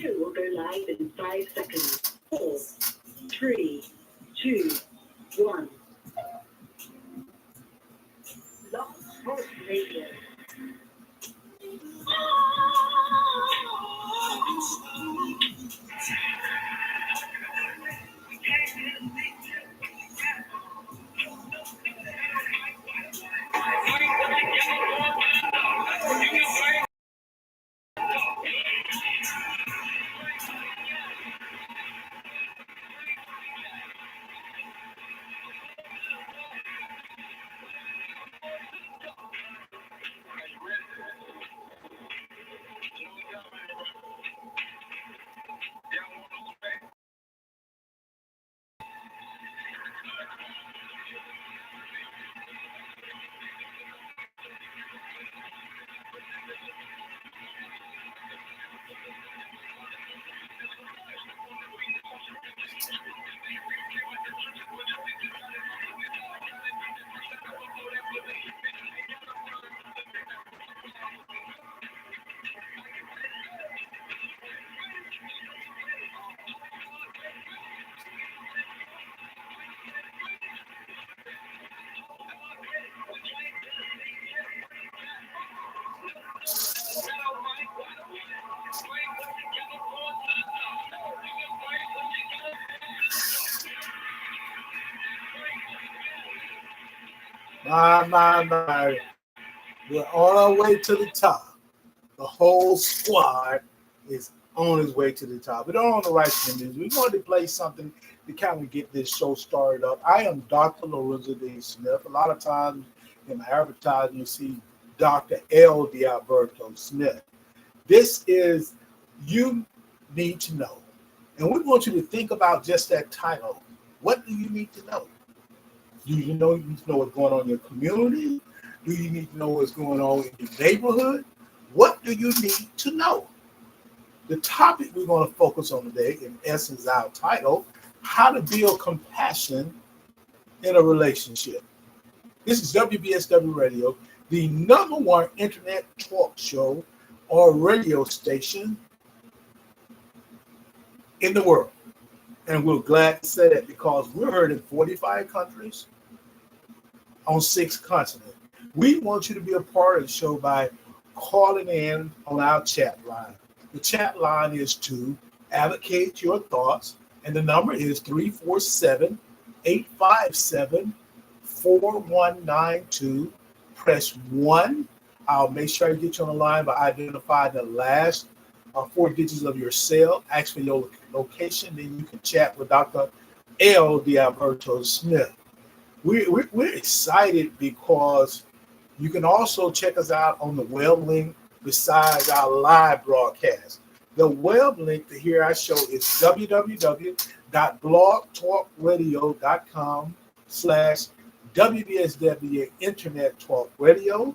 show will go live in 5 seconds. 4, 3, 2, 1. Blog Talk Radio. My. We're on our way to the top. The whole squad is on his way to the top. We're on the right news. We wanted to play something to kind of get this show started up. I am Dr. Ldealberto Smith. A lot of times in my advertising, you see Dr. Ldealberto Smith. This is You Need to Know. And we want you to think about just that title. What do you need to know? Do you need to know what's going on in your community? Do you need to know what's going on in your neighborhood? What do you need to know? The topic we're going to focus on today, in essence, our title, How to Build Compassion in a Relationship. This is WVSW Radio, the #1 internet talk show or radio station in the world. And we're glad to say that because we're heard in 45 countries on 6 continents. We want you to be a part of the show by calling in on our chat line. The chat line is to advocate your thoughts, and the number is 347-857-4192. Press 1. I'll make sure I get you on the line by identifying the last 4 digits of your cell. Ask for your location, then you can chat with Dr. Ldealberto Smith. We're excited because you can also check us out on the web link besides our live broadcast. The web link to hear our show is www.blogtalkradio.com/WVSW Internet Talk Radio.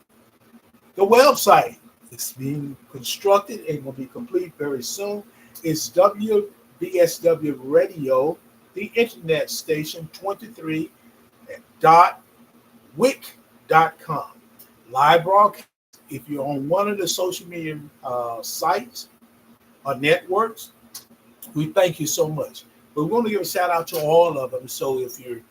The website is being constructed and will be complete very soon. It's WVSW Radio, the internet station 23.wic.com. Live broadcast. If you're on one of the social media sites or networks, we thank you so much. But we're going to give a shout out to all of them. So if you're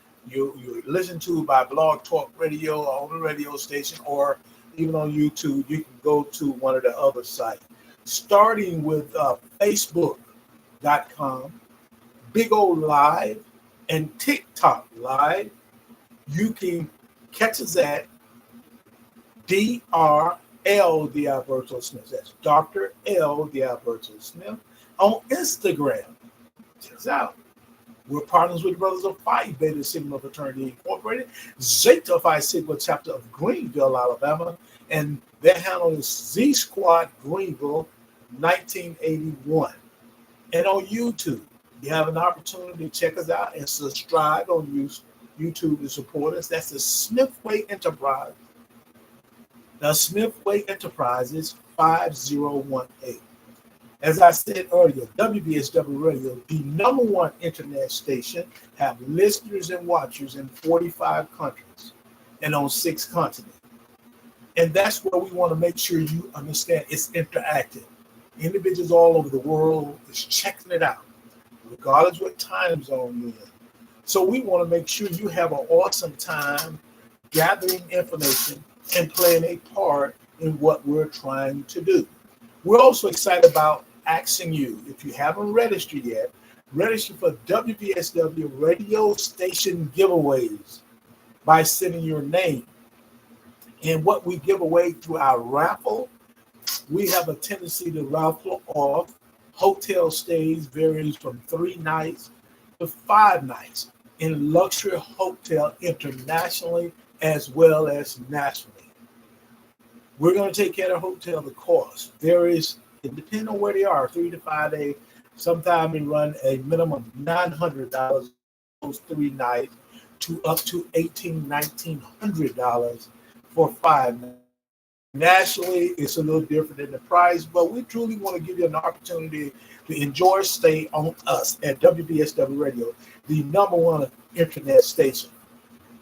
listening to by Blog Talk Radio or on the radio station or even on YouTube, you can go to one of the other sites. Starting with Facebook.com, Big O Live, and TikTok Live. You can catch us at Dr. Ldealberto Smith. That's Dr. Ldealberto Smith on Instagram. Check us out. We're partners with Brothers of Phi Beta Sigma Fraternity Incorporated, Zeta Phi Sigma chapter of Greenville, Alabama, and their handle is Z Squad Greenville 1981. And on YouTube, you have an opportunity to check us out and subscribe on YouTube to support us. That's the Smithway Enterprise. Now, Smithway Enterprises 5018. As I said earlier, WVSW Radio, the #1 internet station, have listeners and watchers in 45 countries and on 6 continents. And that's where we want to make sure you understand it's interactive. Individuals all over the world is checking it out, regardless what time zone you're in. So we want to make sure you have an awesome time gathering information and playing a part in what we're trying to do. We're also excited about asking you, if you haven't registered yet, register for WVSW radio station giveaways by sending your name. And what we give away through our raffle, we have a tendency to raffle off hotel stays varies from 3 nights to 5 nights in luxury hotel internationally as well as nationally. We're going to take care of the hotel. The cost varies, it depends on where they are, 3 to 5 days. Sometimes we run a minimum of $900 those 3 nights to up to $1,900 for 5 nights. Nationally, it's a little different in the price, but we truly want to give you an opportunity to enjoy a stay on us at WVSW Radio, the #1 internet station.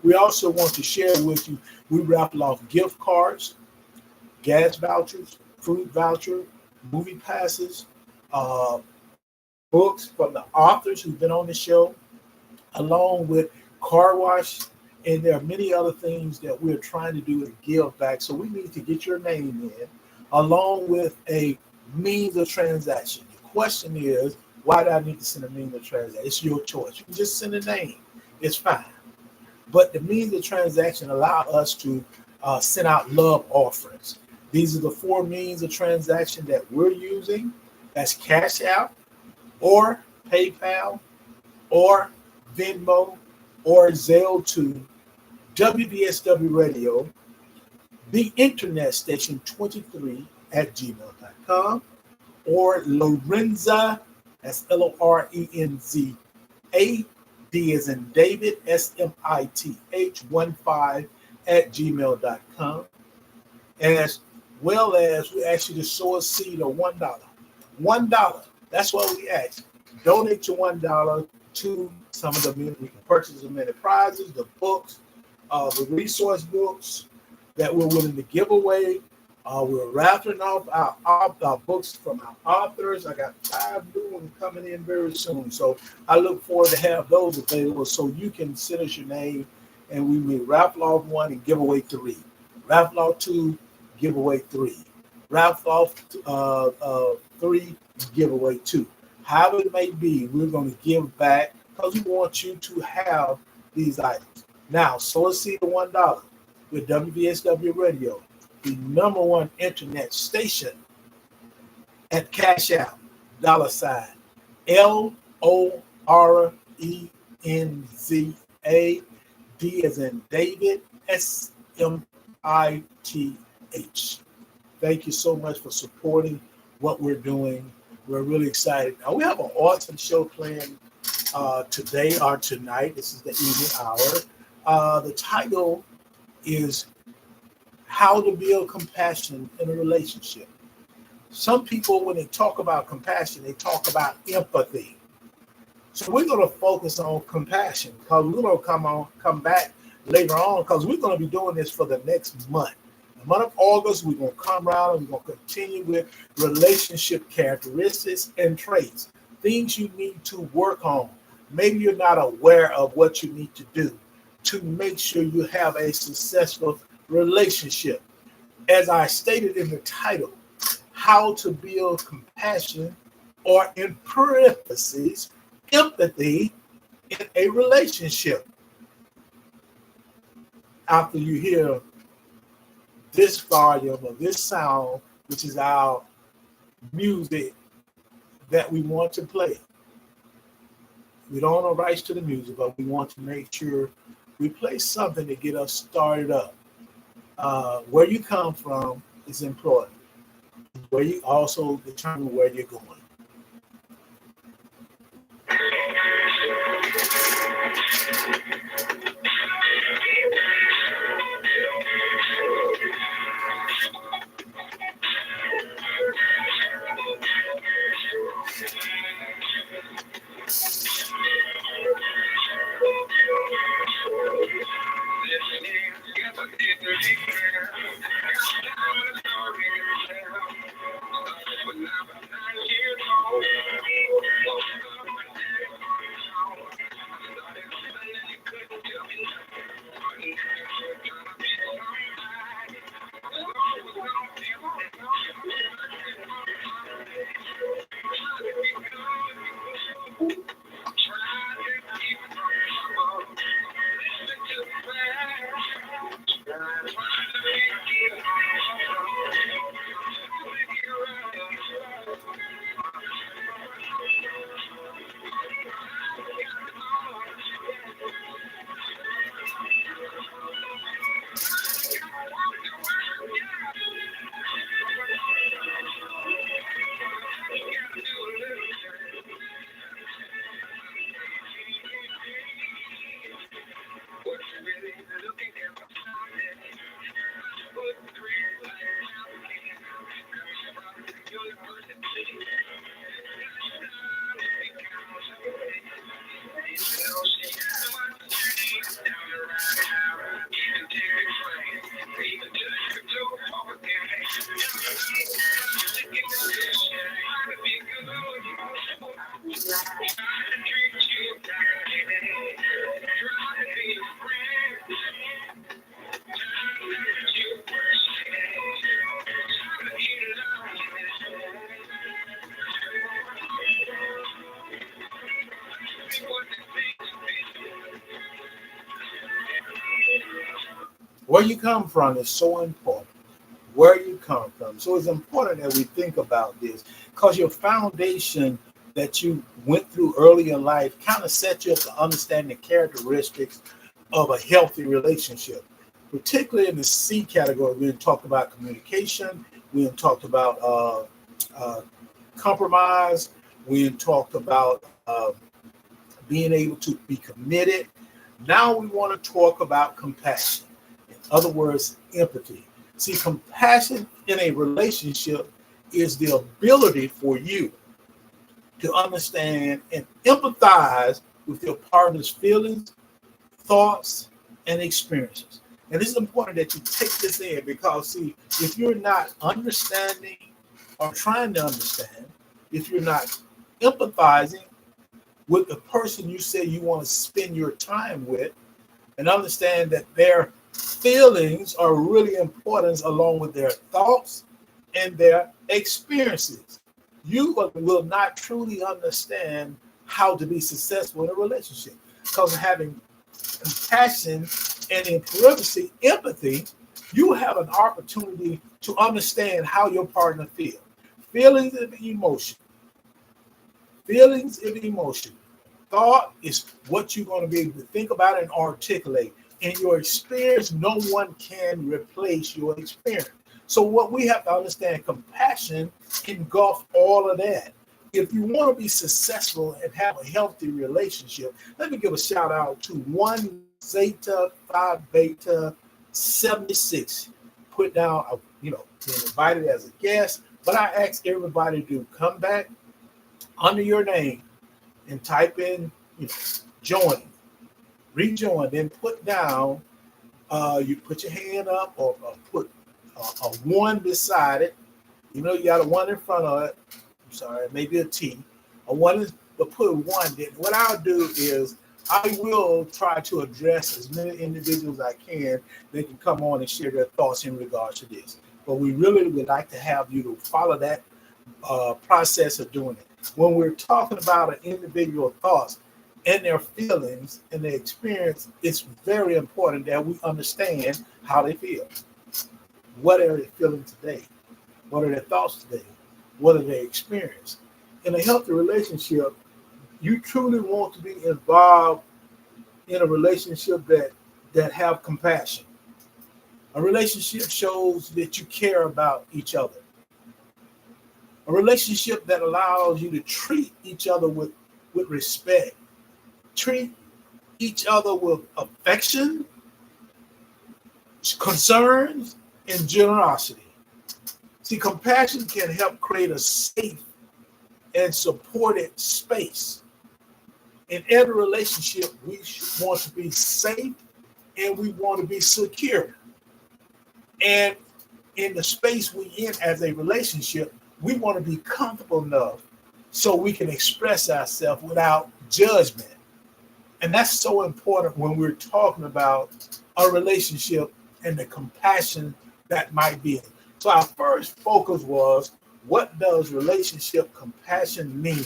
We also want to share with you, we raffle off gift cards, gas vouchers, food voucher, movie passes, books from the authors who've been on the show, along with car wash, and there are many other things that we're trying to do to give back. So we need to get your name in, along with a means of transaction. The question is, why do I need to send a means of transaction? It's your choice. You can just send a name. It's fine. But the means of transaction allow us to send out love offerings. These are the 4 means of transaction that we're using. That's Cash App, or PayPal, or Venmo, or Zelle to WVSW Radio, the internet station 23 at gmail.com, or Lorenza, that's LORENZA, D as in David, SMITH 15 at gmail.com, as well as we ask you to sow a seed of $1. $1. That's what we ask. Donate your $1 to some of the, we can purchase as many prizes, the books, the resource books that we're willing to give away. We're raffling off our books from our authors. I got 5 new ones coming in very soon. So I look forward to have those available so you can send us your name, and we may raffle off 1 and give away 3. Raffle off 2, give away 3. Raffle off 3, give away 2. However it may be, we're going to give back because we want you to have these items. Now, so let's see the $1 with WVSW Radio, the #1 internet station, at Cash App, $, LORENZA, D as in David, SMITH. Thank you so much for supporting what we're doing. We're really excited. Now, we have an awesome show planned today or tonight. This is the evening hour. The title is How to Build Compassion in a Relationship. Some people, when they talk about compassion, they talk about empathy. So we're going to focus on compassion because we're going to come back later on because we're going to be doing this for the next month. The month of August, we're going to come around and we're going to continue with relationship characteristics and traits, things you need to work on. Maybe you're not aware of what you need to do to make sure you have a successful relationship. As I stated in the title, how to build compassion, or in parentheses, empathy in a relationship. After you hear this volume of this sound, which is our music that we want to play. We don't own rights to the music, but we want to make sure we play something to get us started up. Where you come from is important. Where you also determine where you're going. Where you come from is so important. Where you come from. So it's important that we think about this because your foundation that you went through early in life kind of set you up to understand the characteristics of a healthy relationship. Particularly in the C category, we talked about communication, we talked about compromise, we talked about being able to be committed. Now we want to talk about compassion. In other words, empathy. See, compassion in a relationship is the ability for you to understand and empathize with your partner's feelings, thoughts, and experiences. And this is important that you take this in because, see, if you're not understanding or trying to understand, if you're not empathizing with the person you say you want to spend your time with, and understand that their feelings are really important along with their thoughts and their experiences, you will not truly understand how to be successful in a relationship. Because having compassion and in parentheses, empathy, you have an opportunity to understand how your partner feels. Feelings of emotion. Feelings of emotion. Thought is what you're going to be able to think about and articulate. In your experience, no one can replace your experience. So what we have to understand, compassion engulf all of that. If you want to be successful and have a healthy relationship, let me give a shout out to 1 Zeta 5 Beta 76. Put down, being invited as a guest, but I ask everybody to come back under your name and type in join, rejoin, then put down, you put your hand up or put a 1 beside it. You got a 1 in front of it. I'm sorry, maybe a T. A 1 is, but put a 1. Then what I'll do is I will try to address as many individuals as I can. They can come on and share their thoughts in regards to this. But we really would like to have you to follow that process of doing it. When we're talking about an individual thoughts and their feelings and their experience, it's very important that we understand how they feel. What are they feeling today? What are their thoughts today? What are they experiencing? In a healthy relationship, you truly want to be involved in a relationship that have compassion. A relationship shows that you care about each other. A relationship that allows you to treat each other with respect. Treat each other with affection, concerns, and generosity. See, compassion can help create a safe and supported space. In every relationship, we want to be safe and we want to be secure. And in the space we in as a relationship, we want to be comfortable enough so we can express ourselves without judgment. And that's so important when we're talking about a relationship and the compassion that might be in. So our first focus was, what does relationship compassion mean?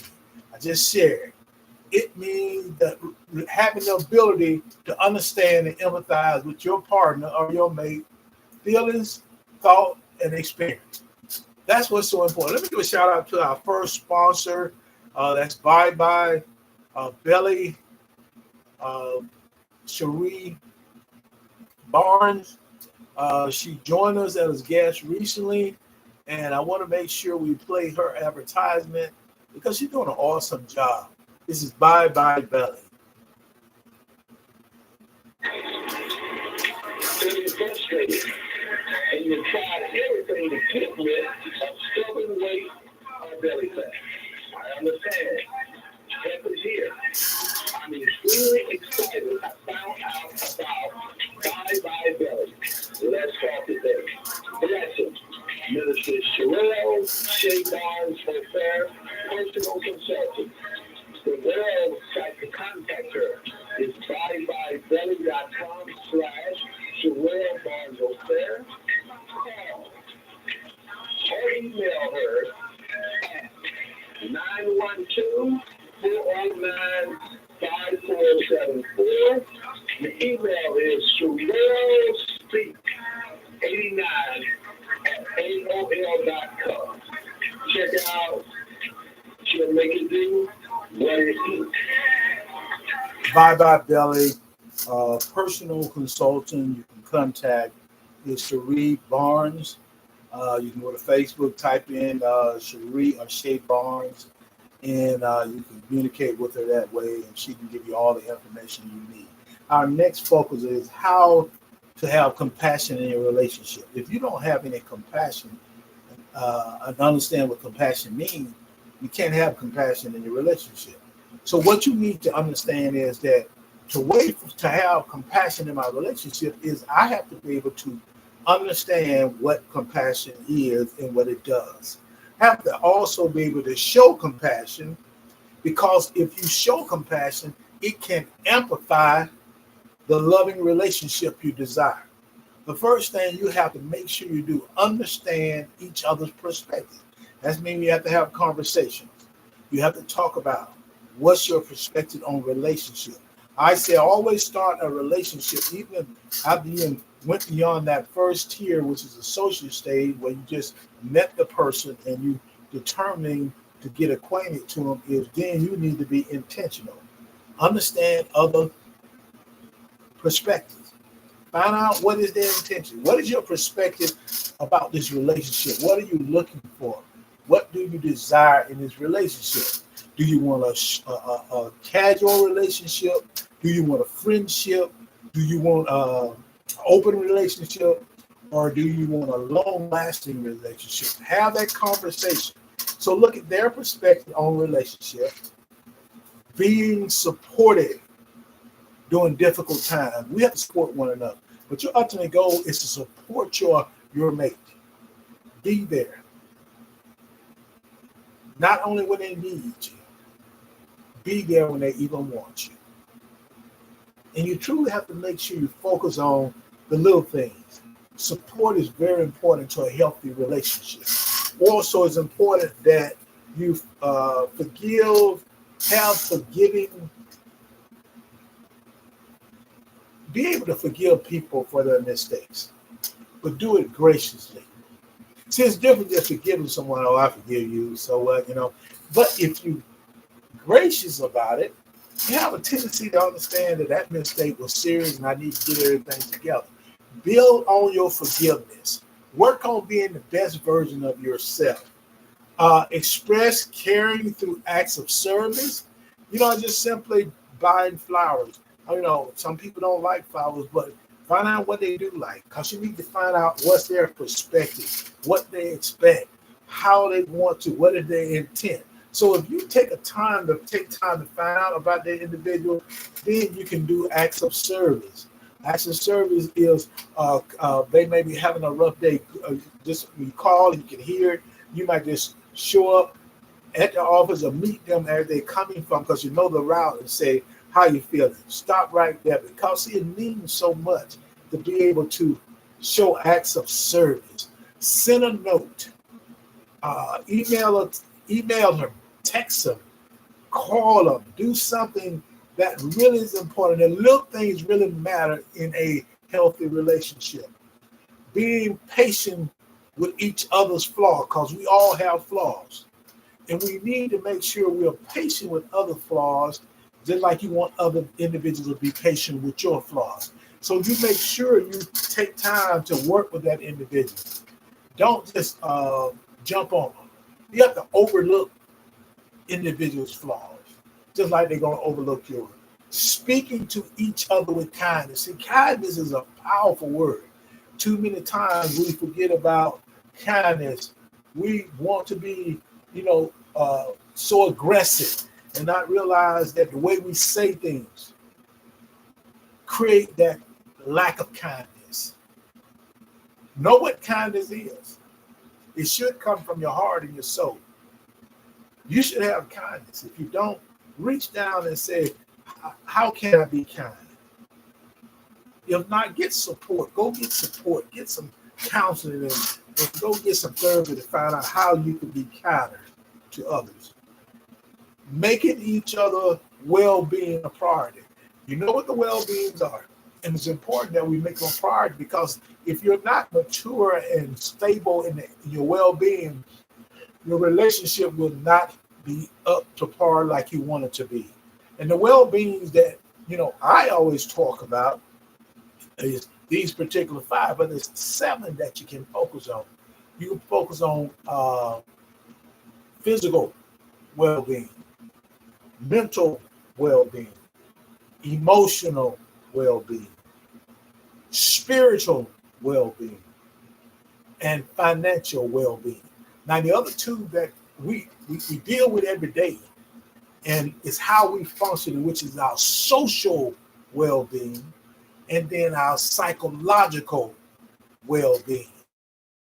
I just shared. It means that having the ability to understand and empathize with your partner or your mate, feelings, thought, and experience. That's what's so important. Let me give a shout out to our first sponsor. That's Bye Belly, Cherie Barnes. She joined us as a guest recently, and I want to make sure we play her advertisement because she's doing an awesome job. This is Bye Belly. You're frustrated, and you tried everything to get rid of stubborn weight or belly fat. I understand. Help is here. I'm extremely excited. I found out about Bye Belly. Let's talk today. Blessings. Minister Sherelle Shea Barnes Fair, personal consultant. The website to contact her is bybybelly.com/Sherelle Barnes Fair. Call or email her at 912-409-5474. The email is SherelleSpeaks Bye Bye Belly. Personal consultant you can contact is Cherie Barnes. You can go to Facebook, type in Cherie or Shay Barnes, and you can communicate with her that way, and she can give you all the information you need. Our next focus is how to have compassion in your relationship. If you don't have any compassion and understand what compassion means, you can't have compassion in your relationship. So what you need to understand is that to have compassion in my relationship is I have to be able to understand what compassion is and what it does. I have to also be able to show compassion, because if you show compassion, it can amplify the loving relationship you desire. The first thing you have to make sure you do, understand each other's perspective. That means you have to have conversations. You have to talk about what's your perspective on relationship. I say always start a relationship, even after you went beyond that first tier, which is the social stage, where you just met the person and you determining to get acquainted to them, is then you need to be intentional. Understand other perspectives. Find out what is their intention. What is your perspective about this relationship? What are you looking for? What do you desire in this relationship? Do you want a casual relationship? Do you want a friendship? Do you want an open relationship? Or do you want a long-lasting relationship? Have that conversation. So look at their perspective on relationship. Being supported during difficult times. We have to support one another. But your ultimate goal is to support your mate. Be there. Not only when they need you, be there when they even want you. And you truly have to make sure you focus on the little things. Support is very important to a healthy relationship. Also, it's important that you forgive, have forgiving, be able to forgive people for their mistakes, but do it graciously. See, it's different just forgiving someone. Oh, I forgive you, so what, But if you gracious about it, you have a tendency to understand that mistake was serious and I need to get everything together. Build on your forgiveness. Work on being the best version of yourself. Express caring through acts of service. Just simply buying flowers. Some people don't like flowers, but find out what they do like, because you need to find out what's their perspective, what they expect, how they want to, what is their intent. So if you take time to find out about that individual, then you can do acts of service. Acts of service is they may be having a rough day. Just you call and you can hear it. You might just show up at the office or meet them as they're coming from, because you know the route, and say, how you feeling? Stop right there, because it means so much to be able to show acts of service. Send a note, email her, text them, call them, do something that really is important. And little things really matter in a healthy relationship. Being patient with each other's flaws, because we all have flaws. And we need to make sure we are patient with other flaws, just like you want other individuals to be patient with your flaws. So you make sure you take time to work with that individual. Don't just jump on them. You have to overlook individuals' flaws, just like they're going to overlook yours. Speaking to each other with kindness. See, kindness is a powerful word. Too many times we forget about kindness. We want to be, so aggressive and not realize that the way we say things create that lack of kindness. Know what kindness is. It should come from your heart and your soul. You should have kindness. If you don't, reach down and say, how can I be kind? If not, get support. Go get support. Get some counseling and go get some therapy to find out how you can be kinder to others. Making each other well-being a priority. You know what the well-beings are. And it's important that we make them a priority, because if you're not mature and stable in your well-being, your relationship will not be up to par like you want it to be. And the well-beings that I always talk about is these particular five, but there's seven that you can focus on. You can focus on physical well-being, mental well-being, emotional well-being, spiritual well-being, and financial well-being. Now, the other two that we deal with every day, and it's how we function, which is our social well-being, and then our psychological well-being.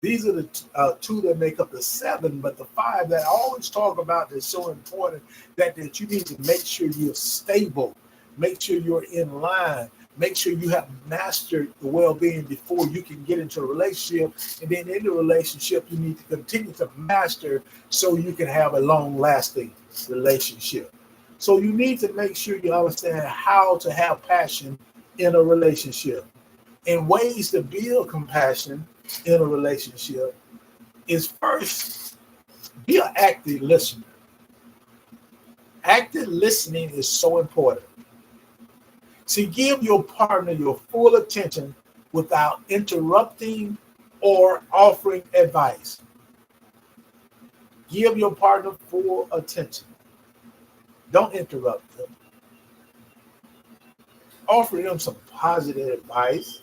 These are the two that make up the seven, but the five that I always talk about that's so important that you need to make sure you're stable, make sure you're in line, make sure you have mastered the well-being before you can get into a relationship. And then in the relationship, you need to continue to master so you can have a long-lasting relationship. So you need to make sure you understand how to have passion in a relationship. And ways to build compassion in a relationship is first, be an active listener. Active listening is so important. See, give your partner your full attention without interrupting or offering advice. Give your partner full attention. Don't interrupt them. Offer them some positive advice.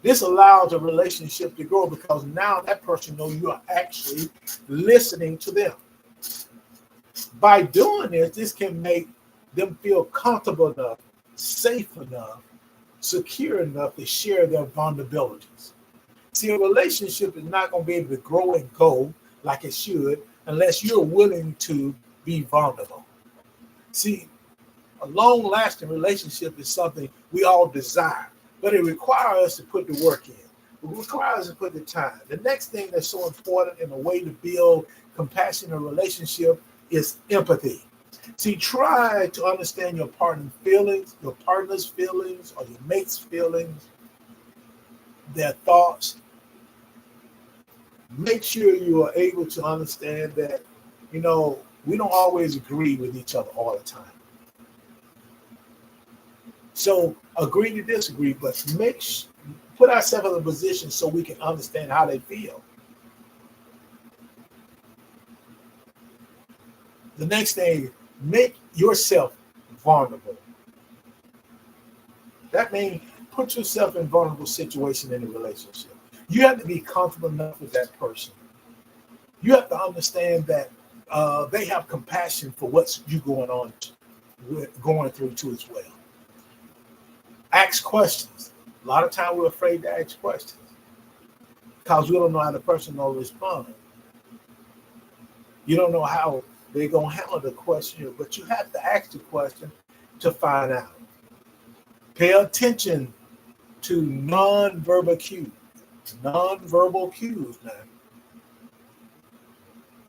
This allows a relationship to grow because now that person knows you are actually listening to them. By doing this can make them feel comfortable enough, safe enough, secure enough to share their vulnerabilities. See, a relationship is not going to be able to grow and go like it should unless you're willing to be vulnerable. See, a long-lasting relationship is something we all desire, but it requires us to put the work in. It requires us to put the time. The next thing that's so important in a way to build compassion in a relationship is empathy. See, try to understand your partner's feelings, or your mate's feelings, their thoughts. Make sure you are able to understand that, we don't always agree with each other all the time. So agree to disagree, but put ourselves in a position so we can understand how they feel. The next thing, make yourself vulnerable. That means put yourself in vulnerable situation in a relationship. You have to be comfortable enough with that person. You have to understand that they have compassion for what's you going through too as well. Ask questions. A lot of times we're afraid to ask questions because we don't know how the person will respond. You don't know how they're going to handle the question, but you have to ask the question to find out. Pay attention to nonverbal cues. Nonverbal cues now.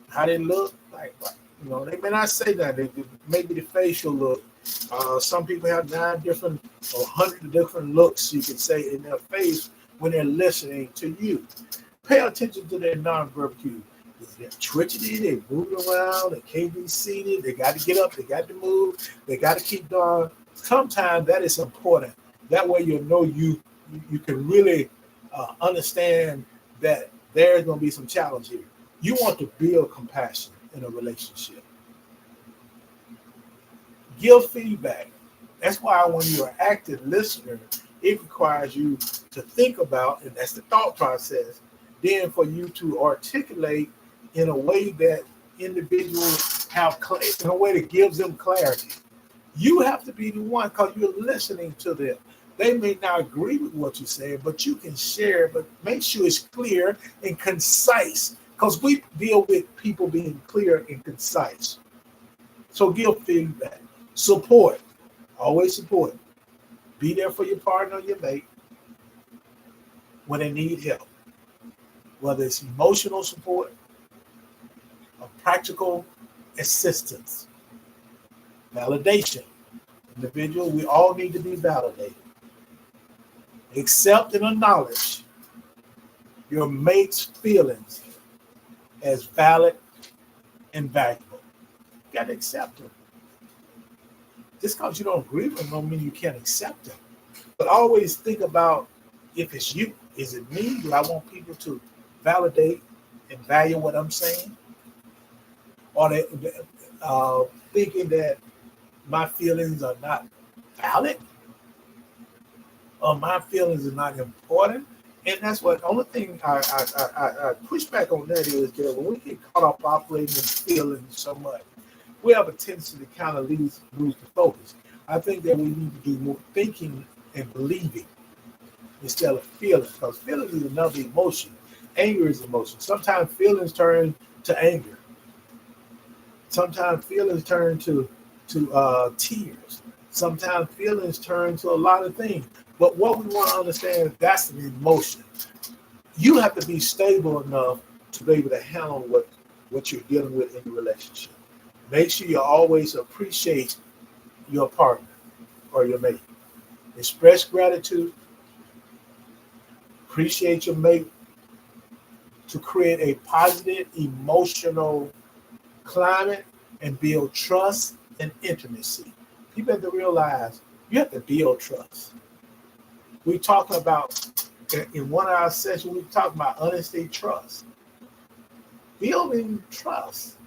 How they look, they may not say that. Maybe the facial look. Some people have 9 different or 100 different looks you can say in their face when they're listening to you. Pay attention to their nonverbal cues. They're twitching, they're moving around, they can't be seated, they got to get up, they got to move, they got to keep going. Sometimes that is important. That way you know you can really understand that there's going to be some challenge here. You want to build compassion in a relationship. Give feedback. That's why when you're an active listener, it requires you to think about, and that's the thought process, then for you to articulate in a way that individuals have, in a way that gives them clarity. You have to be the one because you're listening to them. They may not agree with what you say, but you can share, but make sure it's clear and concise because we deal with people being clear and concise. So give feedback. Support. Always support. Be there for your partner or your mate when they need help. Whether it's emotional support or practical assistance. Validation. Individual, we all need to be validated. Accept and acknowledge your mate's feelings as valid and valuable. You got to accept them. Just because you don't agree with them don't mean you can't accept them. But always think about, if it's you, is it me? Do I want people to validate and value what I'm saying? Or they thinking that my feelings are not valid, or my feelings are not important? And that's what, the only thing I push back on that is that when we get caught up operating in feelings so much, we have a tendency to kind of lose the focus. I think that we need to do more thinking and believing instead of feeling, because feelings is another emotion. Anger is emotion. Sometimes feelings turn to anger. Sometimes feelings turn to tears. Sometimes feelings turn to a lot of things. But what we want to understand is that's an emotion. You have to be stable enough to be able to handle what you're dealing with in your relationship. Make sure you always appreciate your partner or your mate. Express gratitude. Appreciate your mate to create a positive emotional climate and build trust and intimacy. People have to realize you have to build trust. We talking about, in one of our sessions, we talked about honesty, trust. Building trust.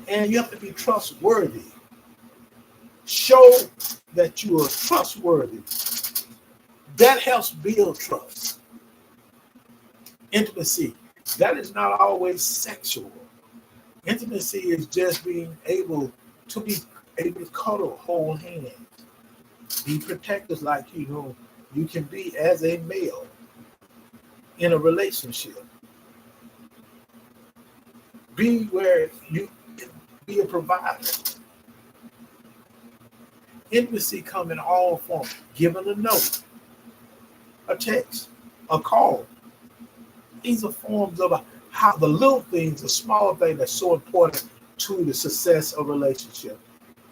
And you have to be trustworthy. Show that you are trustworthy. That helps build trust. Intimacy. That is not always sexual. Intimacy is just being able to cuddle, hold hands, be protectors like you can be as a male in a relationship. Be where you can be a provider. Intimacy come in all forms. Giving a note, a text, a call. These are forms of how the little things, the small thing that's so important to the success of a relationship.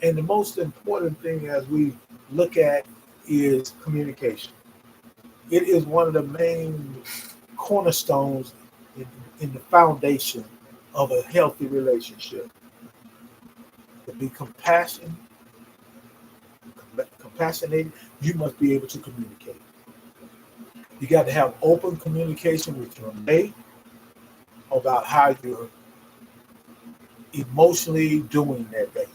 And the most important thing as we look at is communication. It is one of the main cornerstones in the foundation of a healthy relationship. To be compassionate, you must be able to communicate. You got to have open communication with your mate about how you're emotionally doing that day.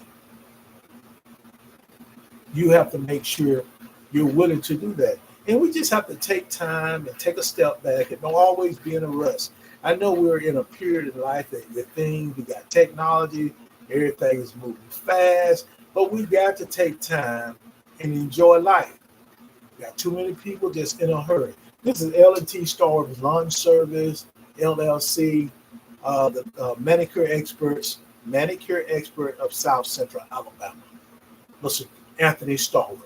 You have to make sure you're willing to do that. And we just have to take time and take a step back and don't always be in a rush. I know we're in a period in life that we got technology, everything is moving fast, but we got to take time and enjoy life. We got too many people just in a hurry. This is L&T Star Lawn Service, LLC, the manicure expert of South Central Alabama, Mr. Anthony Stallworth.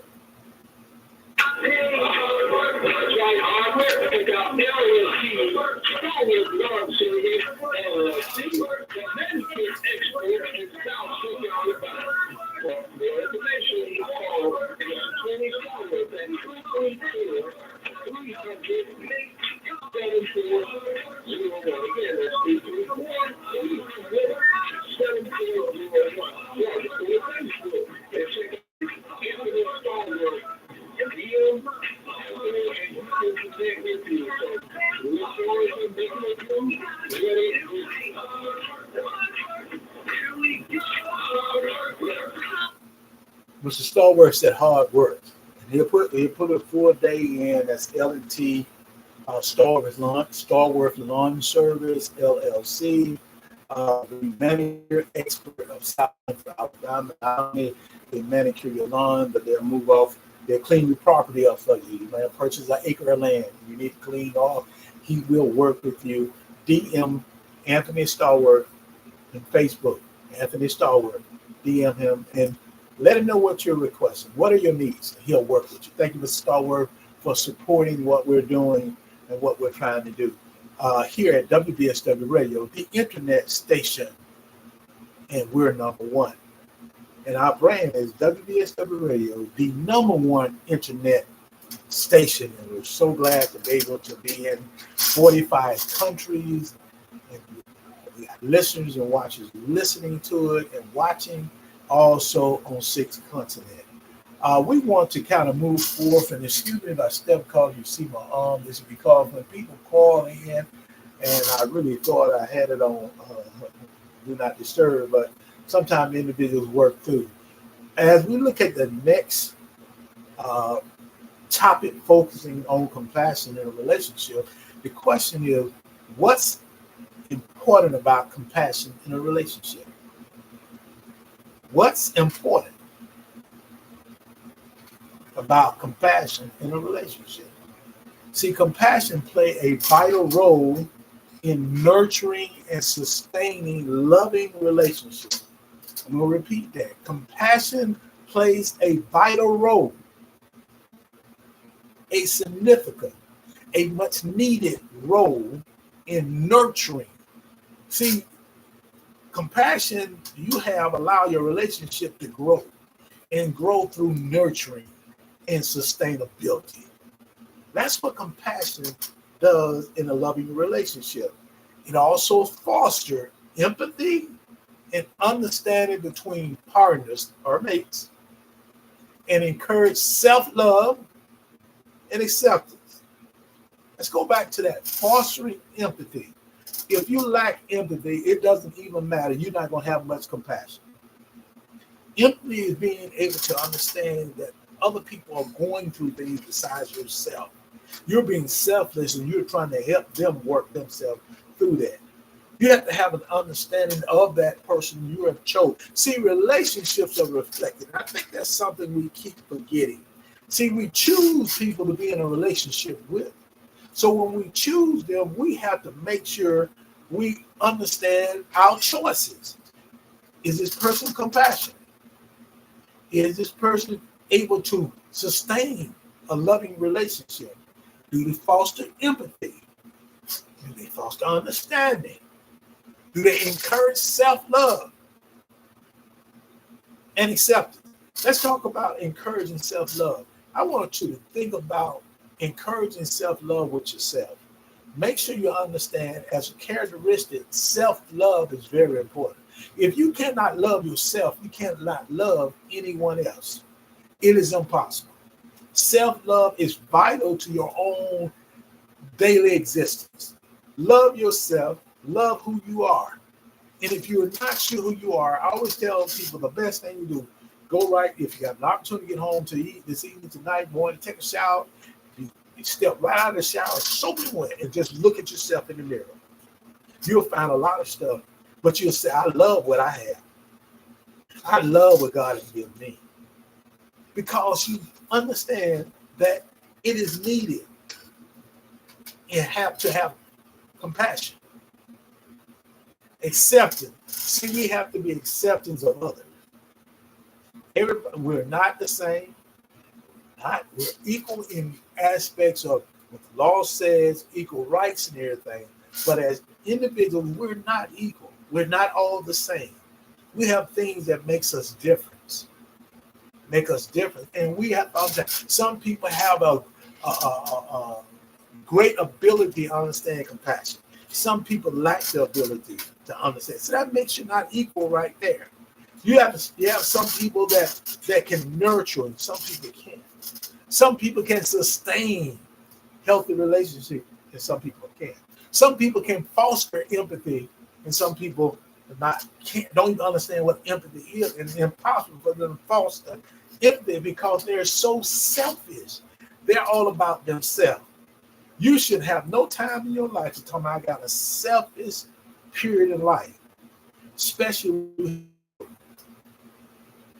Mr. Stallworth said hard work. And he'll put a full day in. That's L&T Stallworth Lawn Service, LLC. The manicure expert of South Alabama. They manicure your lawn, but they'll clean your property up for you. You may have purchased an acre of land. You need to clean off. He will work with you. DM Anthony Stallworth on Facebook. Anthony Stallworth. DM him and let him know what you're requesting. What are your needs? He'll work with you. Thank you, Mr. Stallworth, for supporting what we're doing and what we're trying to do here at WVSW Radio, the internet station, and we're number one. And our brand is WVSW Radio, the number one internet station. And we're so glad to be able to be in 45 countries. And we have listeners and watchers listening to it and watching also on 6 continents. We want to kind of move forth, and excuse me if I step because you see my arm. This is because when people call in, and I really thought I had it on do not disturb, but sometimes individuals work through. As we look at the next uh, topic focusing on compassion in a relationship, the question is, what's important about compassion in a relationship? What's important about compassion in a relationship? See, compassion play a vital role in nurturing and sustaining loving relationships. I'm going to repeat that. Compassion plays a vital role, a significant, a much needed role in nurturing. See, compassion you have allow your relationship to grow and grow through nurturing and sustainability. That's what compassion does in a loving relationship. It also fosters empathy and understanding between partners or mates, and encourage self-love and acceptance. Let's go back to that, fostering empathy. If you lack empathy, it doesn't even matter. You're not going to have much compassion. Empathy is being able to understand that other people are going through things besides yourself. You're being selfless and you're trying to help them work themselves through that. You have to have an understanding of that person you have chosen. See, relationships are reflected. I think that's something we keep forgetting. See, we choose people to be in a relationship with. So when we choose them, we have to make sure we understand our choices. Is this person compassionate? Is this person able to sustain a loving relationship? Do they foster empathy? Do they foster understanding? Do they encourage self-love and acceptance? Let's talk about encouraging self-love. I want you to think about encouraging self-love with yourself. Make sure you understand, as a characteristic, self-love is very important. If you cannot love yourself, you cannot love anyone else. It is impossible. Self-love is vital to your own daily existence. Love yourself. Love who you are. And if you're not sure who you are, I always tell people the best thing to do, go right, if you have an opportunity to get home to eat this evening, tonight, morning, take a shower, you step right out of the shower, soaking wet, and just look at yourself in the mirror. You'll find a lot of stuff, but you'll say, I love what I have. I love what God has given me. Because you understand that it is needed and have to have compassion. Acceptance. See, we have to be acceptance of others. Everybody, we're not the same. We're equal in aspects of what the law says, equal rights and everything. But as individuals, we're not equal. We're not all the same. We have things that makes us different. And we have to understand. Some people have a great ability to understand compassion. Some people lack the ability to understand. So that makes you not equal right there. You have some people that can nurture and some people can't. Some people can sustain healthy relationships and some people can't. Some people can foster empathy and some people don't even understand what empathy is, and it's impossible for them to foster empathy because they're so selfish. They're all about themselves. You should have no time in your life to tell me I got a selfish period in life, especially.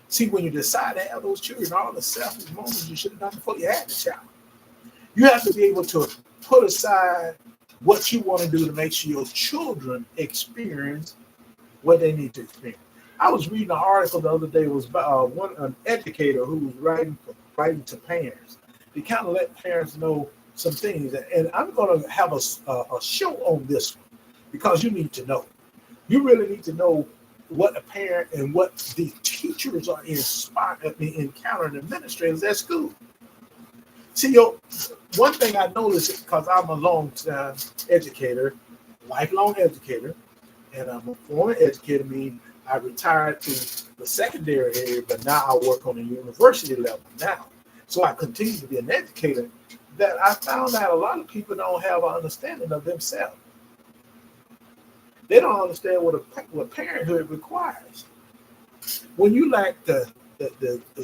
See, when you decide to have those children, all the selfish moments you should have done before you had the child. You have to be able to put aside what you want to do to make sure your children experience what they need to experience. I was reading an article the other day. It was about an educator who was writing to parents to kind of let parents know some things. And I'm going to have a show on this one because you need to know. You really need to know what a parent and what the teachers are encountering administrators at school. See, one thing I noticed, because I'm a long-time educator, lifelong educator, and I'm a former educator, meaning I retired to the secondary area, but now I work on the university level now. So I continue to be an educator. That I found out a lot of people don't have an understanding of themselves. They don't understand what parenthood requires. When you lack the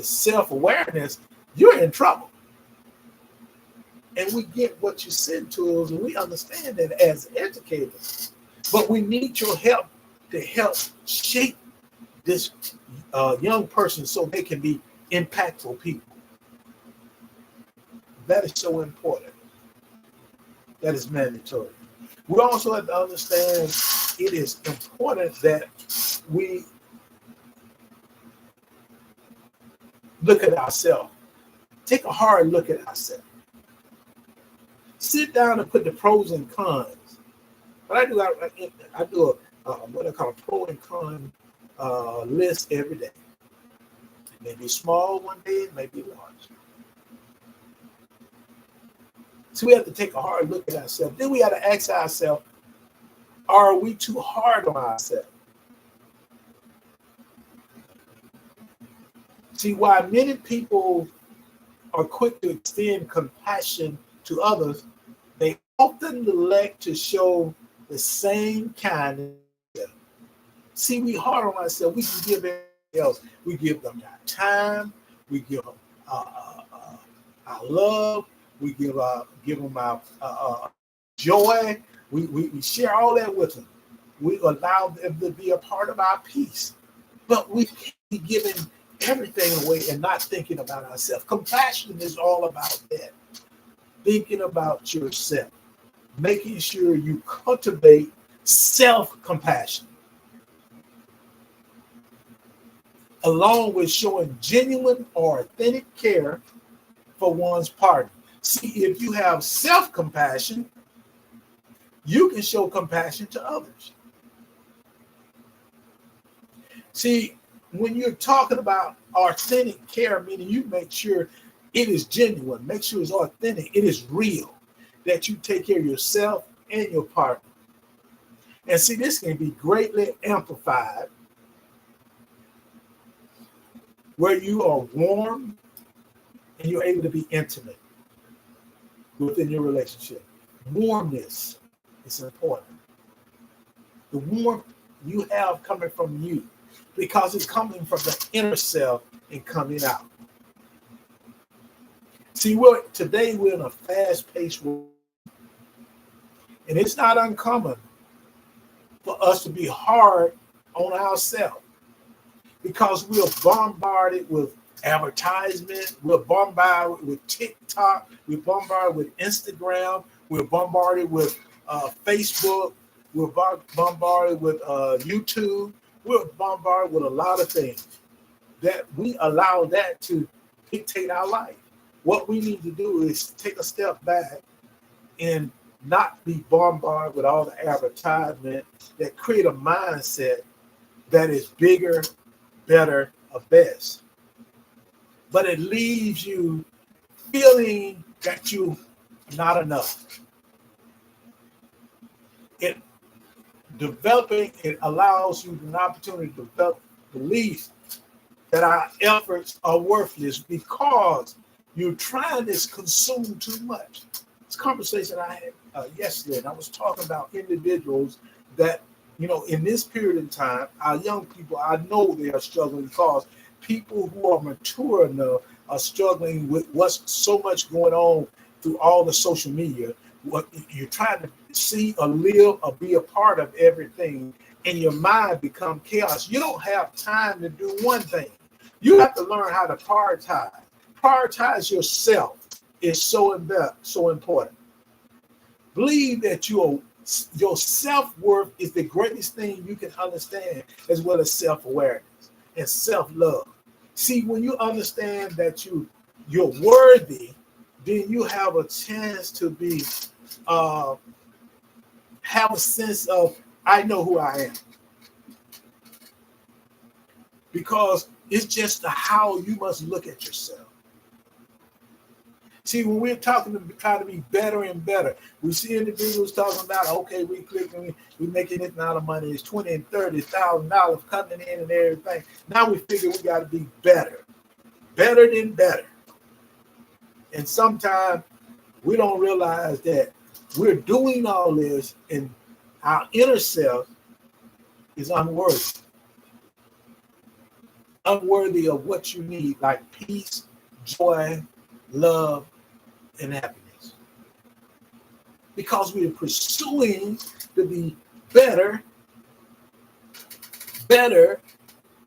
self-awareness, you're in trouble. And we get what you send to us, and we understand that as educators. But we need your help to help shape this young person so they can be impactful people. That is so important. That is mandatory. We also have to understand it is important that we look at ourselves. Take a hard look at ourselves. Sit down and put the pros and cons. But I do what I call a pro and con list every day. It may be small one day, it may be large. So we have to take a hard look at ourselves. Then we got to ask ourselves, are we too hard on ourselves? See, why many people are quick to extend compassion to others, they often neglect to show the same kindness. See, we hard on ourselves. We can give everything else. We give them our time. We give them our love. We give them our joy. We share all that with them. We allow them to be a part of our peace. But we can't be giving everything away and not thinking about ourselves. Compassion is all about that. Thinking about yourself. Making sure you cultivate self-compassion. Along with showing genuine or authentic care for one's partner. See, if you have self-compassion, you can show compassion to others. See, when you're talking about authentic care, meaning you make sure it is genuine, make sure it's authentic, it is real, that you take care of yourself and your partner. And see, this can be greatly amplified where you are warm and you're able to be intimate within your relationship. Warmness is important. The warmth you have coming from you, because it's coming from the inner self and coming out. See, today we're in a fast-paced world, and it's not uncommon for us to be hard on ourselves because we're bombarded with advertisement, we're bombarded with TikTok, we're bombarded with Instagram, we're bombarded with Facebook, we're bombarded with YouTube, we're bombarded with a lot of things that we allow that to dictate our life. What we need to do is take a step back and not be bombarded with all the advertisement that create a mindset that is bigger, better, or best. But it leaves you feeling that you're not enough. It allows you an opportunity to develop belief that our efforts are worthless because you're trying to consume too much. This conversation I had yesterday, and I was talking about individuals that, in this period of time, our young people, I know they are struggling because people who are mature enough are struggling with what's so much going on through all the social media. What you're trying to see or live or be a part of everything, and your mind become chaos. You don't have time to do one thing. You have to learn how to prioritize. Prioritize yourself is so important. Believe that your self-worth is the greatest thing you can understand, as well as self-awareness and self-love. See, when you understand that you're worthy, then you have a chance to be have a sense of, I know who I am. Because it's just how you must look at yourself. See, when we're talking to try to be better and better, we see individuals talking about, okay, we making this amount of money, it's $20,000 and $30,000 coming in and everything. Now we figure we got to be better than better. And sometimes we don't realize that we're doing all this and our inner self is unworthy of what you need, like peace, joy, love, and happiness. Because we are pursuing to be better,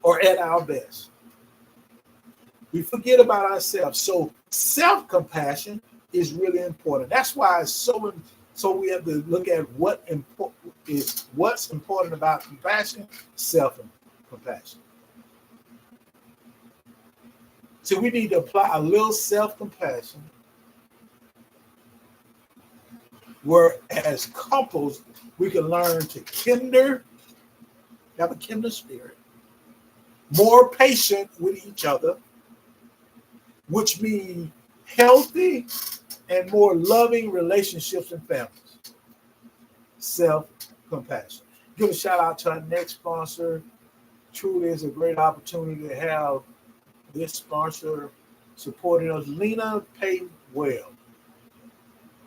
or at our best. We forget about ourselves. So self-compassion is really important. That's why it's so we have to look at what's important about compassion, self-compassion. So we need to apply a little self-compassion, where as couples, we can learn to have a kinder spirit, more patient with each other, which means healthy and more loving relationships and families. Self-compassion. Give a shout out to our next sponsor. Truly is a great opportunity to have this sponsor supporting us, Lena Pay Well.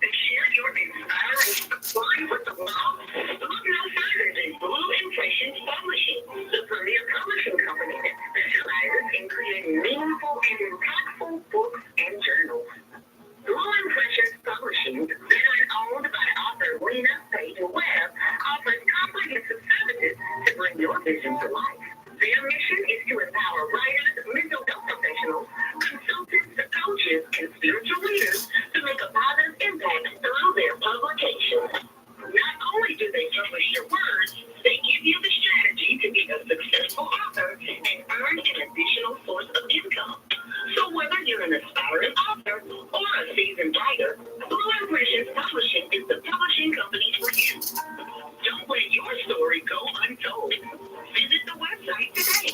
To share your inspiring story with the world, look no further than Blue Impressions Publishing, the premier publishing company that specializes in creating meaningful and impactful books and journals. Blue Impressions Publishing, veteran owned by author Lena Pay Well, offers comprehensive services to bring your vision to life. Their mission is to empower writers, mental health professionals, consultants, coaches, and spiritual leaders to make a positive impact through their publications. Not only do they publish your words, they give you the strategy to be a successful author and earn an additional source of income. So whether you're an aspiring author or a seasoned writer, Blue Impressions Publishing is the publishing company for you. Don't let your story go untold. Visit the website today,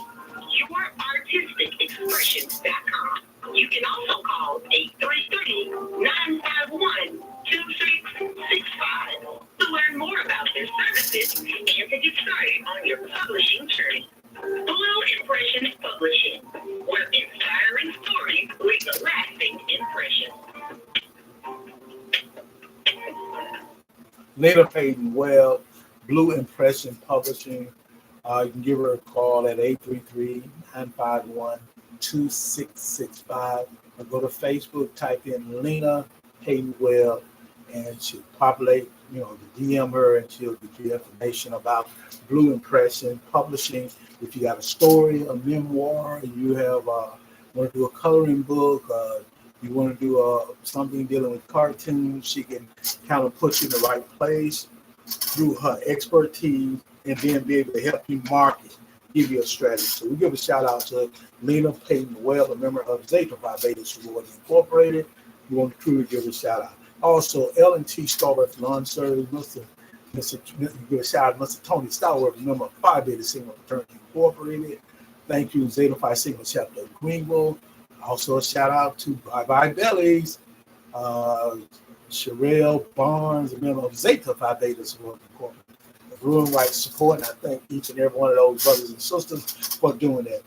yourartisticexpressions.com. You can also call 833-951-2665 to learn more about their services and to get started on your publishing journey. Blue Impressions Publishing, where inspiring stories leave a lasting impression. Lena Payton Well, Blue Impression Publishing. You can give her a call at 833-951-2665. Or go to Facebook, type in Lena Payton Well, and she'll populate, DM her, and she'll give you information about Blue Impression Publishing. If you got a story, a memoir, you want to do a coloring book, you want to do something dealing with cartoons, she can kind of put you in the right place through her expertise, and then be able to help you market, give you a strategy. So we give a shout out to Lena Payton Well, a member of Zeta Phi Beta Sorority Incorporated. We want to truly give a shout out. Also, L&T Starworth Lawn Service, give a shout out to Mr. Tony Starworth, a member of Phi Beta Sigma Fraternity Incorporated. Thank you, Zeta Phi Sigma Chapter of Greenville. Also, a shout out to Bye Bye Bellies, Sherelle Barnes, a member of Zeta Phi Beta Sorority Incorporated. Blue and white support, and I thank each and every one of those brothers and sisters for doing that.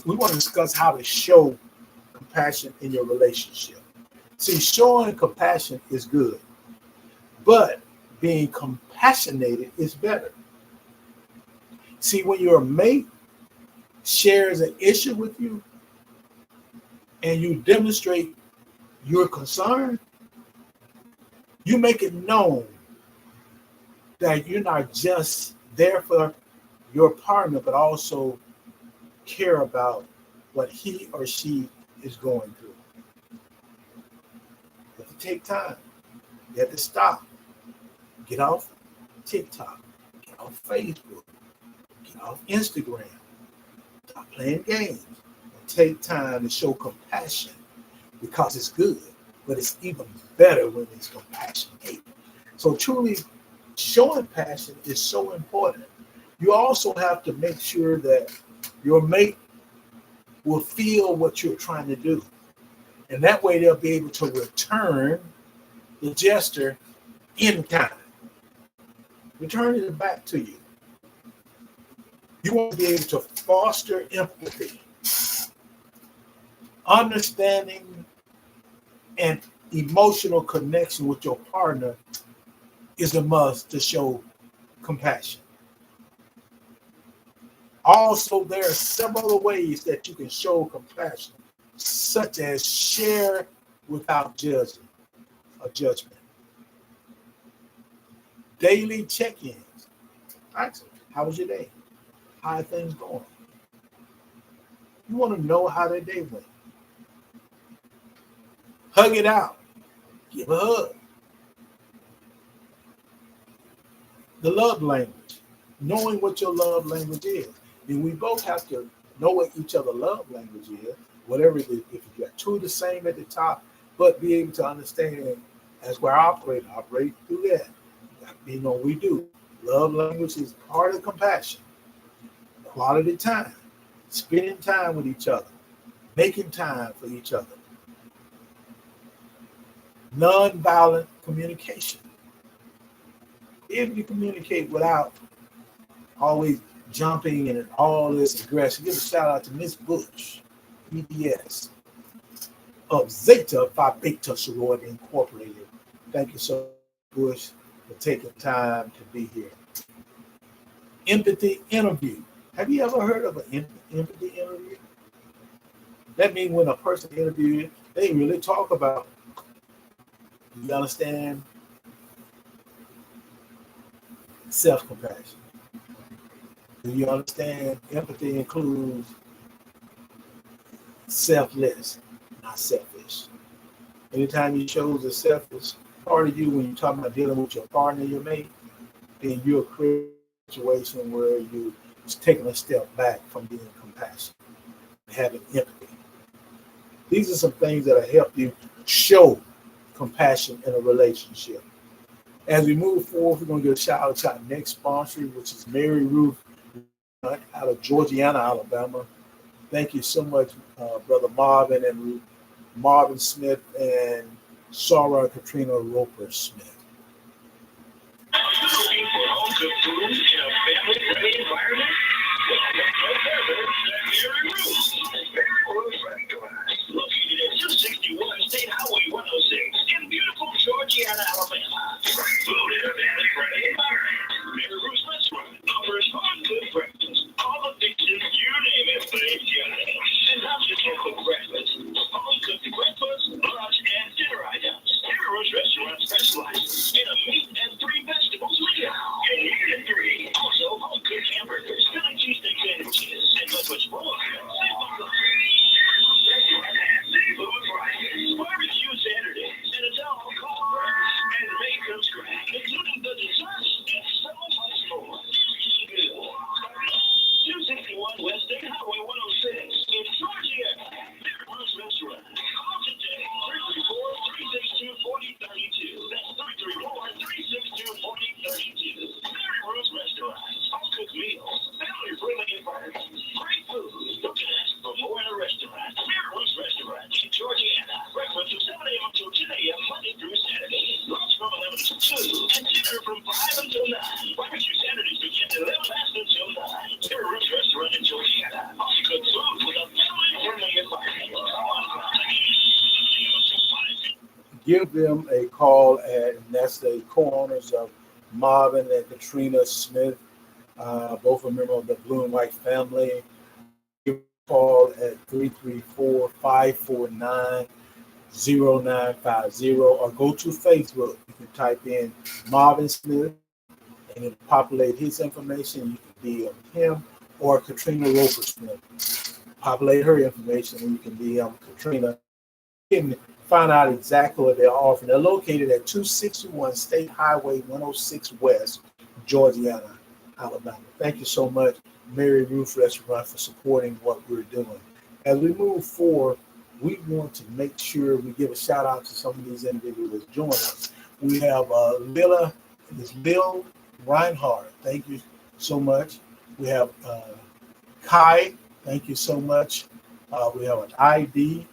We want to discuss how to show compassion in your relationship. See, showing compassion is good, but being compassionated is better. See, when your mate shares an issue with you and you demonstrate your concern, you make it known that you're not just there for your partner, but also care about what he or she is going through. You have to take time. You have to stop. Get off TikTok. Get off Facebook. Get off Instagram. Stop playing games. Take time to show compassion, because it's good, but it's even better when it's compassionate. So truly, showing passion is so important. You also have to make sure that your mate will feel what you're trying to do. And that way they'll be able to return the gesture in kind. Return it back to you. You want to be able to foster empathy, understanding, and emotional connection with your partner is a must to show compassion. Also, there are several other ways that you can show compassion, such as share without judging or judgment. Daily check-ins. Ask them, how was your day? How are things going? You want to know how their day went. Hug it out. Give a hug. The love language. Knowing what your love language is. And we both have to know what each other's love language is, whatever it is. If you got two the same at the top, but be able to understand as we're operate through that. You know, we do. Love language is part of compassion. Quality time. Spending time with each other. Making time for each other. Nonviolent communication. If you communicate without always jumping and all this aggression, give a shout out to Miss Bush, EDS, of Zeta Phi Beta Sorority Incorporated. Thank you so much, Bush, for taking time to be here. Empathy interview. Have you ever heard of an empathy interview? That means when a person interviews, they really talk about, you understand, self-compassion. Do you understand empathy includes selfless, not selfish? Anytime you show the selfish part of you when you're talking about dealing with your partner, your mate, then you'll create a situation where you're taking a step back from being compassionate, having empathy. These are some things that will help you show compassion in a relationship. As we move forward, we're going to give a shout out to our next sponsor, which is Mary Ruth out of Georgiana, Alabama. Thank you so much, Brother Marvin and Marvin Smith and Sarah Katrina Roper Smith. Looking for home cooked food in a family-friendly environment? Well, Mary Ruth. Mary Ruth Restaurant, located at 261 State Highway 106 in beautiful Georgiana, Alabama. Great food in a family-friendly environment. Mary Ruth's Restaurant offers home-cooked breakfast, all the fixings, you name it, they've got it. And not just home-cooked breakfast, home-cooked breakfast, lunch, and dinner items. Mary Ruth's Restaurant specializes in a meat and 3 vegetables meal. And meat and 3. Also, home-cooked hamburgers, Philly cheesesteak sandwiches, and much more. Seafood fries, barbecue Saturdays, and a town called burgers, and made from scratch, including the desserts and so much more. 261 West State Highway 106 in Georgiana. Mary Ruth's Restaurant. Call today, 334-362-4032. That's 334-362-4032. Mary Ruth's Restaurant. Home-cooked meals, family-friendly environment, great food. You can ask for more in a restaurant. Mary Ruth's Restaurant in Georgiana. Breakfast from 7 a.m. until 10 a.m. Monday through Saturday. Lunch from 11 to 2. And dinner from 5 until 9. Barbecue Saturdays begin at 11 past until 9. Mary Ruth's Restaurant in Georgiana. Home-cooked food with a family-friendly environment. Give them a call, and that's the co-owners of Marvin and Katrina Smith, both a member of the Blue and White family. Give them a call at 334-549-0950 or go to Facebook. You can type in Marvin Smith and it'll populate his information. You can DM him or Katrina Roper Smith. Populate her information and you can DM Katrina. You can find out exactly what they're offering. They're located at 261 State Highway 106 West, Georgiana, Alabama. Thank you so much, Mary Ruth Restaurant, for supporting what we're doing. As we move forward, we want to make sure we give a shout out to some of these individuals that join us. We have Lil Reinhardt. Thank you so much. We have Kai. Thank you so much. We have an ID.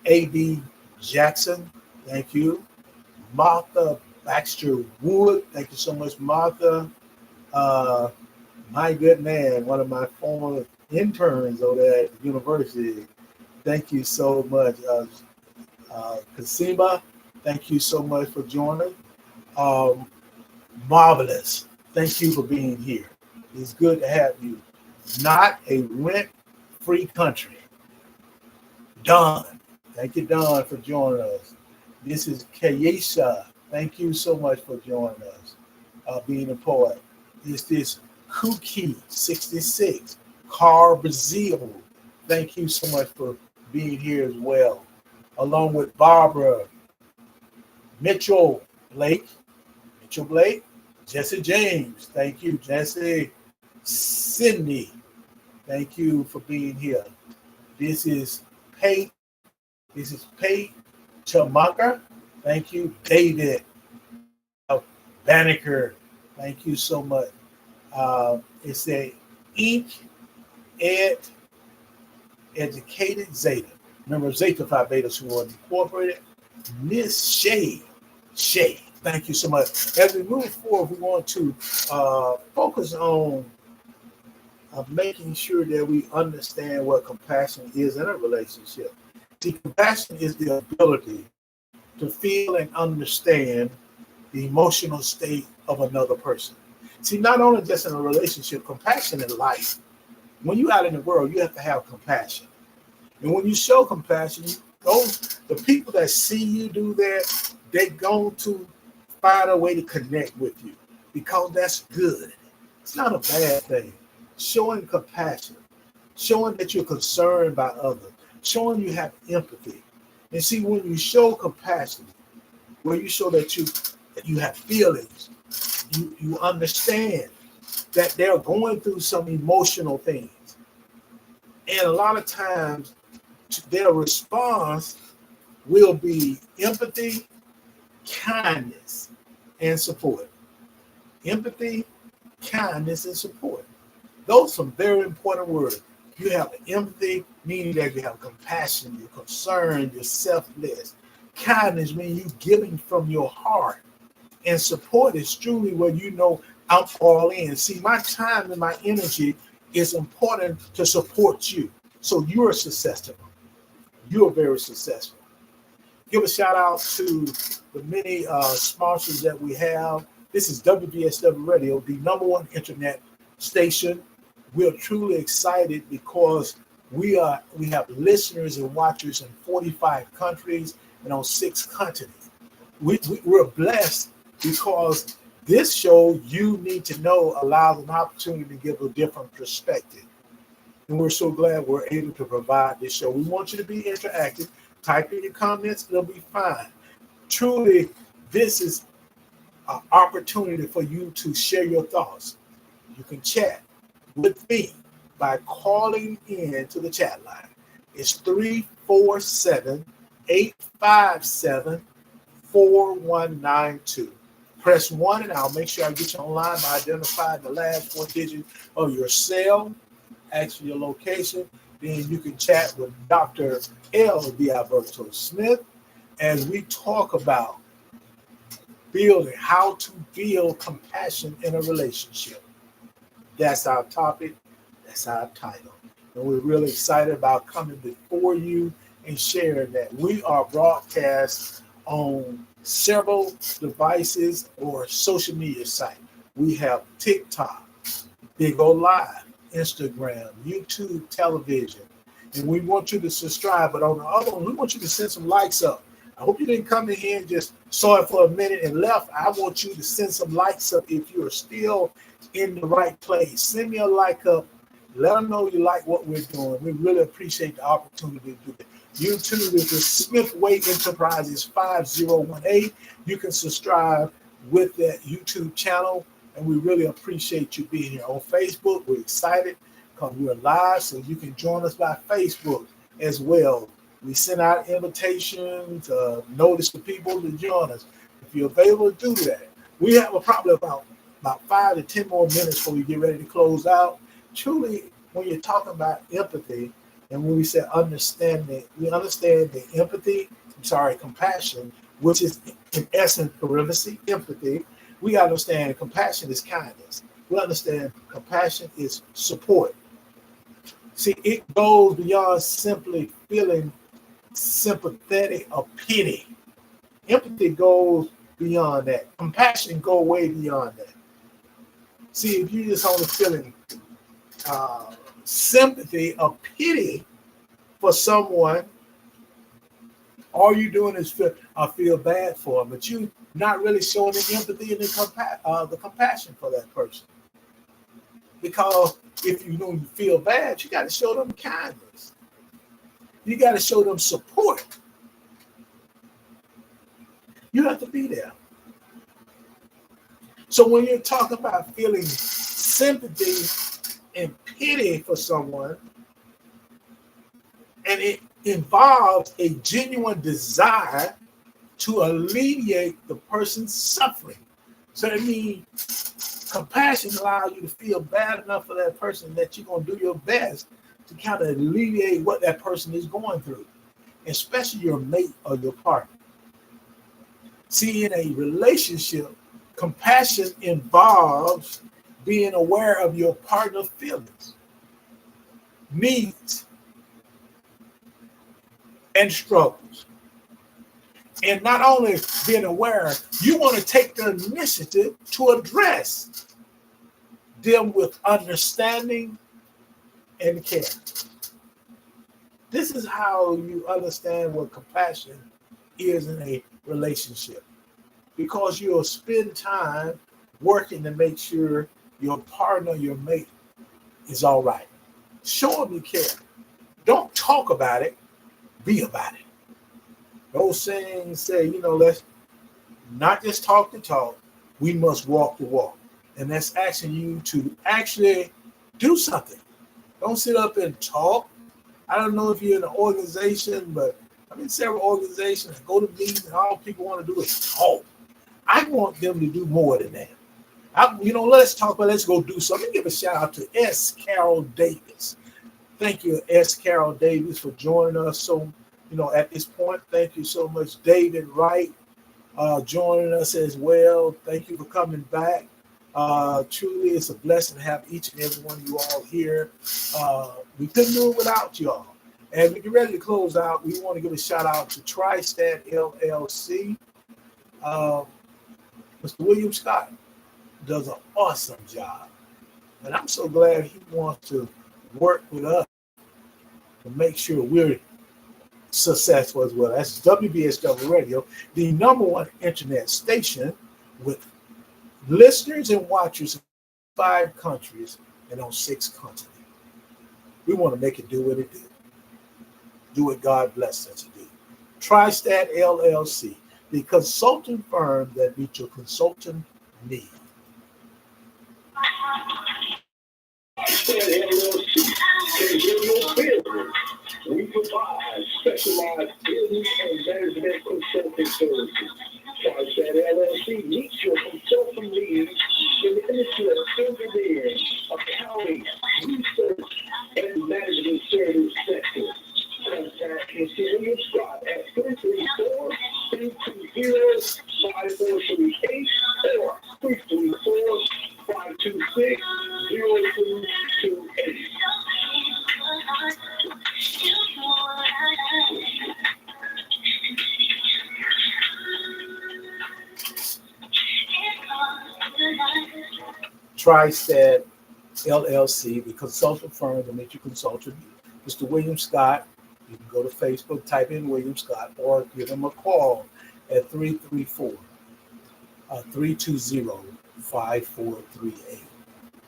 A.D. Jackson, thank you. Martha Baxter Wood, thank you so much, Martha. My good man, one of my former interns over there at the university. Thank you so much. Kasima, thank you so much for joining. Um, Marvelous, thank you for being here. It's good to have you. Not a rent-free country. Don, thank you, Don, for joining us. This is Kayesha. Thank you so much for joining us, being a poet. This Kookie 66, Car Brazil. Thank you so much for being here as well. Along with Barbara, Mitchell Blake, Jesse James. Thank you, Jesse. Cindy, thank you for being here. This is Pate. This is Pate Chamaka. Thank you, David Banneker. Thank you so much. It's a Inc. Educated Zeta. Remember Zeta Phi Beta Sorority Incorporated. Miss Shay. Thank you so much. As we move forward, we want to focus on making sure that we understand what compassion is in a relationship. See, compassion is the ability to feel and understand the emotional state of another person. See, not only just in a relationship, compassion in life. When you're out in the world, you have to have compassion. And when you show compassion, the people that see you do that, they're going to find a way to connect with you because that's good. It's not a bad thing. Showing compassion, showing that you're concerned about others, showing you have empathy. And see, when you show compassion, where you show that you have feelings, you understand that they're going through some emotional things. And a lot of times, their response will be empathy, kindness, and support. Empathy, kindness, and support. Those are some very important words. You have empathy, meaning that you have compassion, you're concerned, you're selfless. Kindness means you giving from your heart. And support is truly where you know I'm all in. See, my time and my energy is important to support you. So you're successful. You're very successful. Give a shout out to the many sponsors that we have. This is WVSW Radio, the #1 internet station. We're truly excited because we have listeners and watchers in 45 countries and on 6 continents. We're blessed because this show, you need to know, allows an opportunity to give a different perspective. And we're so glad we're able to provide this show. We want you to be interactive. Type in your comments, it'll be fine. Truly, this is an opportunity for you to share your thoughts. You can chat with me by calling in to the chat line. It's 347-857-4192. Press 1 and I'll make sure I get you online by identifying the last 4 digits of your cell, ask for your location. Then you can chat with Dr. Ldealberto Smith as we talk about how to build compassion in a relationship. That's our topic. That's our title. And we're really excited about coming before you and sharing that. We are broadcast on several devices or social media sites. We have TikTok, Big O Live, Instagram, YouTube, television. And we want you to subscribe. But on the other one, we want you to send some likes up. I hope you didn't come in here and just saw it for a minute and left. I want you to send some likes up if you're still in the right place. Send me a like up. Let them know you like what we're doing. We really appreciate the opportunity to do that. YouTube is the Smith Way Enterprises 5018. You can subscribe with that YouTube channel, and we really appreciate you being here. On Facebook, we're excited because we're live, so you can join us by Facebook as well. We send out invitations, notice to people to join us. If you're available to do that, we have probably about 5 to 10 more minutes before we get ready to close out. Truly, when you're talking about empathy And when we say understanding, we understand the compassion, which is in essence privacy, empathy. We understand compassion is kindness. We understand compassion is support. See, it goes beyond simply feeling sympathetic or pity. Empathy goes beyond that. Compassion goes way beyond that. See, if you're just only feeling sympathy or pity for someone, all you're doing is feel bad for them, but you're not really showing the empathy and the compassion for that person. Because if you don't feel bad, you got to show them kindness. You got to show them support. You have to be there. So when you're talking about feeling sympathy and pity for someone, and it involves a genuine desire to alleviate the person's suffering. So that means compassion allows you to feel bad enough for that person that you're going to do your best to kind of alleviate what that person is going through, especially your mate or your partner. See, in a relationship, compassion involves being aware of your partner's feelings, needs, and struggles. And not only being aware, you want to take the initiative to address them with understanding and care. This is how you understand what compassion is in a relationship, because you'll spend time working to make sure your partner, your mate, is all right. Show them you care. Don't talk about it, be about it. Those sayings say, let's not just talk the talk, we must walk the walk. And that's asking you to actually do something. Don't sit up and talk. I don't know if you're in an organization, but I'm in several organizations, go to meetings, and all people want to do is talk. I want them to do more than that. Let's talk about, let's go do something. Give a shout out to S. Carol Davis. Thank you, S. Carol Davis, for joining us. So, at this point, thank you so much, David Wright, joining us as well. Thank you for coming back. Truly, it's a blessing to have each and every one of you all here. We couldn't do it without y'all. And we get ready to close out. We want to give a shout out to TriStat LLC. Mr. William Scott does an awesome job. And I'm so glad he wants to work with us to make sure we're successful as well. That's WVSW Radio, the #1 internet station with listeners and watchers in 5 countries and on 6 continents. We want to make it do what it do. Do what God blessed us to do. TriStat LLC, the consulting firm that meets your consultant need. We provide specialized business and management consulting services. TriStat LLC meets your consulting needs in the industry of engineering, accounting, research, and management service sector. Contact Mr. William Scott at 334-320-5438 or 334-526-0228. TriStat LLC, the consultant firm that makes you consultant. Mr. William Scott, you can go to Facebook, type in William Scott, or give him a call at 334-320-5438.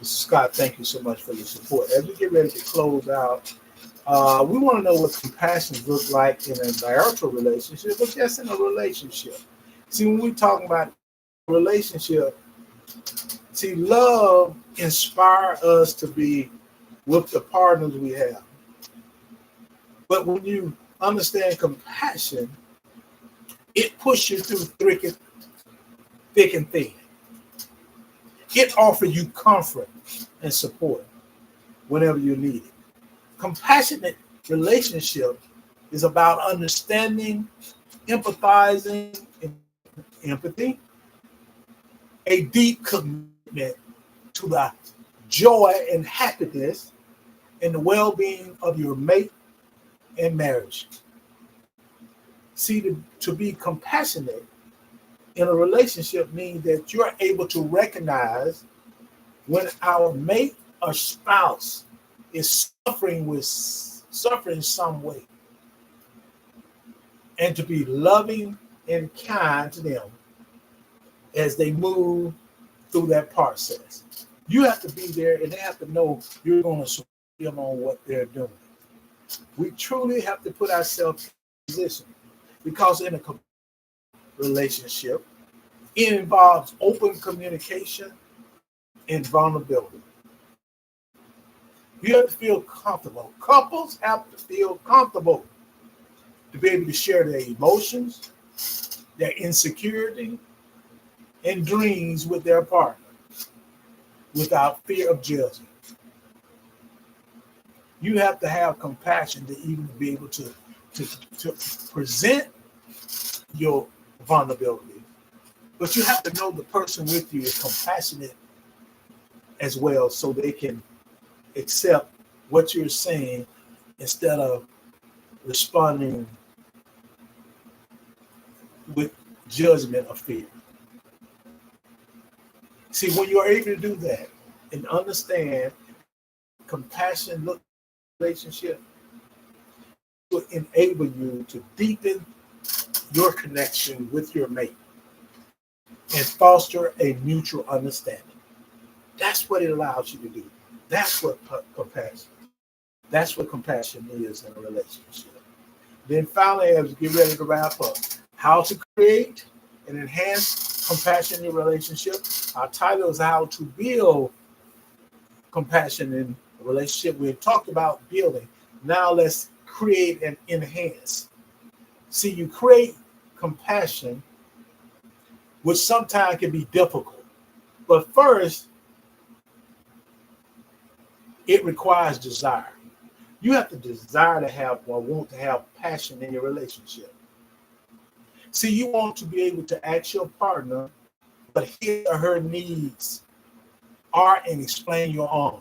Mr. Scott, thank you so much for your support. As we get ready to close out, we want to know what compassion looks like in a marital relationship, but just in a relationship. See, when we're talking about relationship, see, love inspires us to be with the partners we have. But when you understand compassion, it pushes you through thick and thin. It offers you comfort and support whenever you need it. Compassionate relationship is about understanding, empathizing, empathy, a deep commitment to the joy and happiness and the well-being of your mate and marriage. See, to be compassionate in a relationship means that you're able to recognize when our mate or spouse is suffering some way, and to be loving and kind to them as they move through that process. You have to be there, and they have to know you're going to support them on what they're doing. We truly have to put ourselves in position, because in a relationship, it involves open communication and vulnerability. You have to feel comfortable. Couples have to feel comfortable to be able to share their emotions, their insecurity, and dreams with their partner without fear of judgment. You have to have compassion to even be able to present your vulnerability. But you have to know the person with you is compassionate as well, so they can accept what you're saying instead of responding with judgment or fear. See, when you're able to do that and understand compassion look relationship, will enable you to deepen your connection with your mate and foster a mutual understanding. That's what it allows you to do. That's what compassion. That's what compassion is in a relationship. Then finally, as we get ready to wrap up, how to create and enhance compassion in your relationship. Our title is How to Build Compassion in a Relationship. We talked about building. Now let's create and enhance. See, you create compassion, which sometimes can be difficult. But first, it requires desire. You have to desire to have or want to have passion in your relationship. See, you want to be able to ask your partner what his or her needs are and explain your own.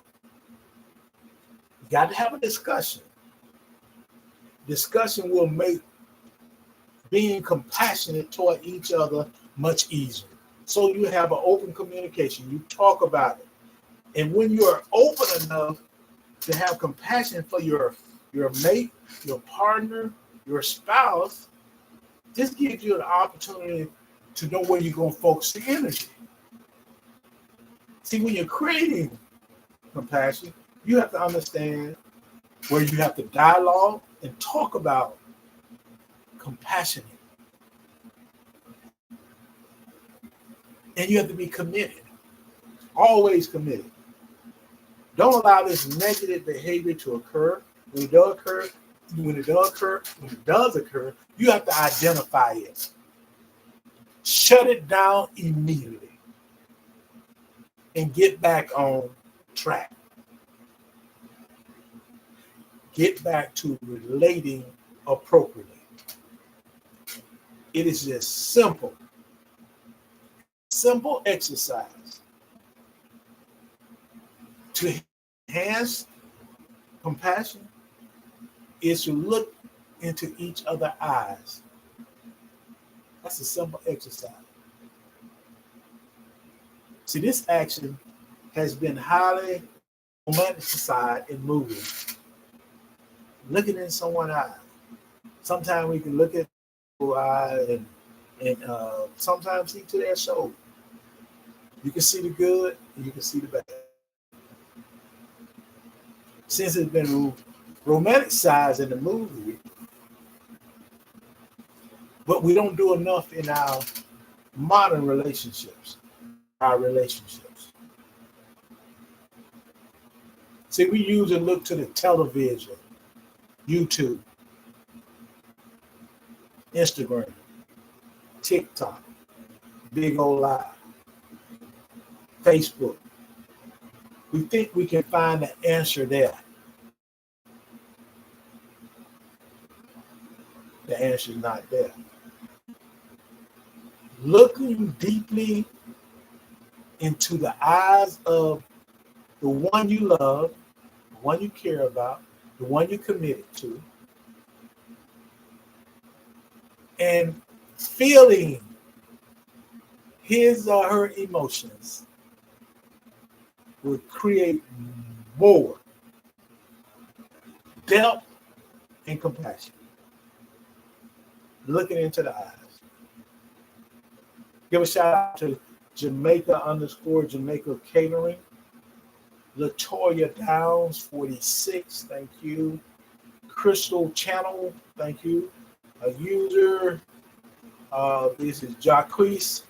You got to have a discussion. Discussion will make being compassionate toward each other much easier. So you have an open communication. You talk about it. And when you're open enough to have compassion for your mate, your partner, your spouse, this gives you an opportunity to know where you're going to focus the energy. See, when you're creating compassion, you have to understand where you have to dialogue and talk about compassion. And you have to be committed, always committed. Don't allow this negative behavior to occur. When it does occur, you have to identify it. Shut it down immediately and get back on track. Get back to relating appropriately. It is just simple exercise to enhance compassion is to look into each other's eyes. That's a simple exercise. See, this action has been highly romanticized in movies. Looking in someone's eye. Sometimes we can look at people's eye and sometimes see to their soul. You can see the good and you can see the bad. Since it's been romanticized in the movie, but we don't do enough in our modern relationships, our relationships. See, we usually look to the television, YouTube, Instagram, TikTok, Big Old Live, Facebook. We think we can find the answer there. the answer is not there. Looking deeply into the eyes of the one you love, the one you care about, the one you're committed to, and feeling his or her emotions will create more depth and compassion. Looking into the eyes. Give a shout out to Jamaica Catering. Latoya Downs, 46, thank you. Crystal Channel, thank you. A user, this is Jacquees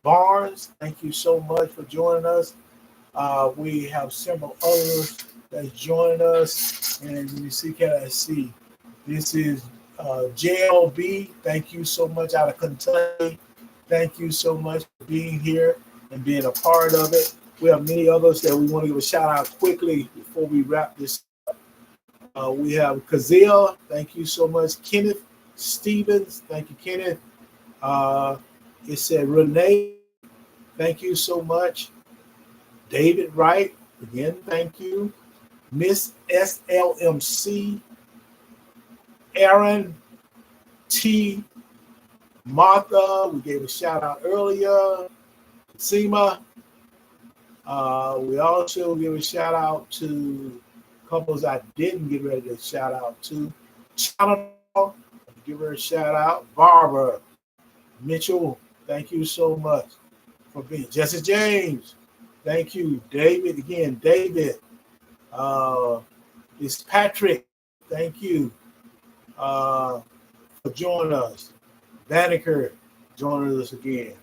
Barnes, thank you so much for joining us. We have several others that's joining us, and you see, can I see? This is JLB, thank you so much out of Kentucky. Thank you so much for being here and being a part of it. We have many others that we want to give a shout out quickly before we wrap this up. We have Kazil, thank you so much. Kenneth Stevens, thank you, Kenneth. It said Renee, thank you so much. David Wright, again, thank you. Miss SLMC, Aaron T. Martha, we gave a shout out earlier. Seema. We also give a shout out to couples I didn't get ready to shout out to. Channel, give her a shout out. Barbara Mitchell, thank you so much for being. Jesse James, thank you. David, again, David. It's Patrick, thank you for joining us. Banneker joining us again.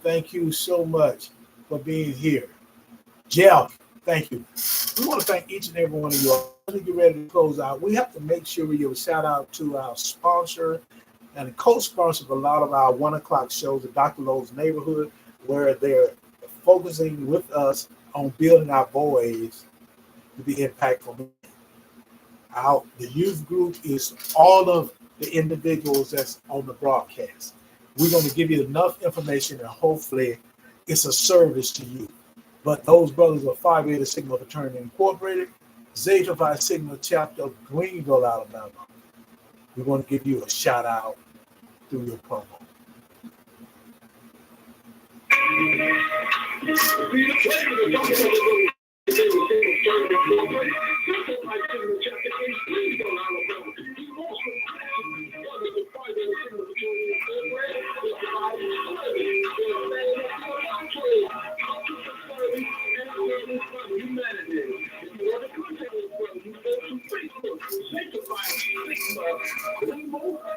Thank you so much for being here. Jeff, thank you. We want to thank each and every one of you. As we get ready to close out, we have to make sure we give a shout out to our sponsor and the co-sponsor of a lot of our 1 o'clock shows at Dr. Lowe's Neighborhood, where they're focusing with us on building our boys to be impactful. The youth group is all of the individuals that's on the broadcast. We're going to give you enough information and hopefully it's a service to you. But those brothers are Phi Beta Sigma Fraternity Incorporated, Zeta Phi Sigma Chapter of Greenville, Alabama. We want to give you a shout out through your promo.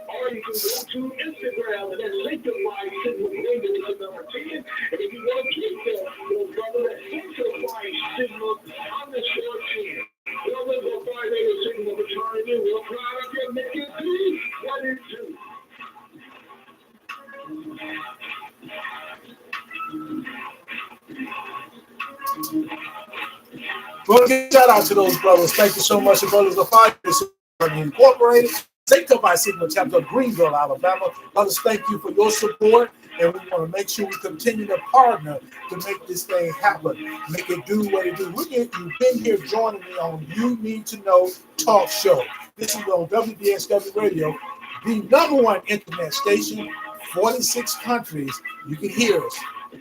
Or you can go to Instagram and then sanctify Sigma Greenville number 10. And if you want to keep that, your brother, that sanctify Sigma underscore 10. Well, let's go Phi Beta Sigma Fraternity. We'll try to get make it 3, 1, and 2. Well, give a shout out to those brothers. Thank you so much, the brothers of Phi Beta Sigma Incorporated. Zeta Phi Sigma Chapter of Greenville, Alabama. Brothers, thank you for your support, and we want to make sure we continue to partner to make this thing happen, make it do what it do. You've been here joining me on You Need to Know Talk Show. This is on WVSW Radio, the #1 internet station, 46 countries. You can hear us,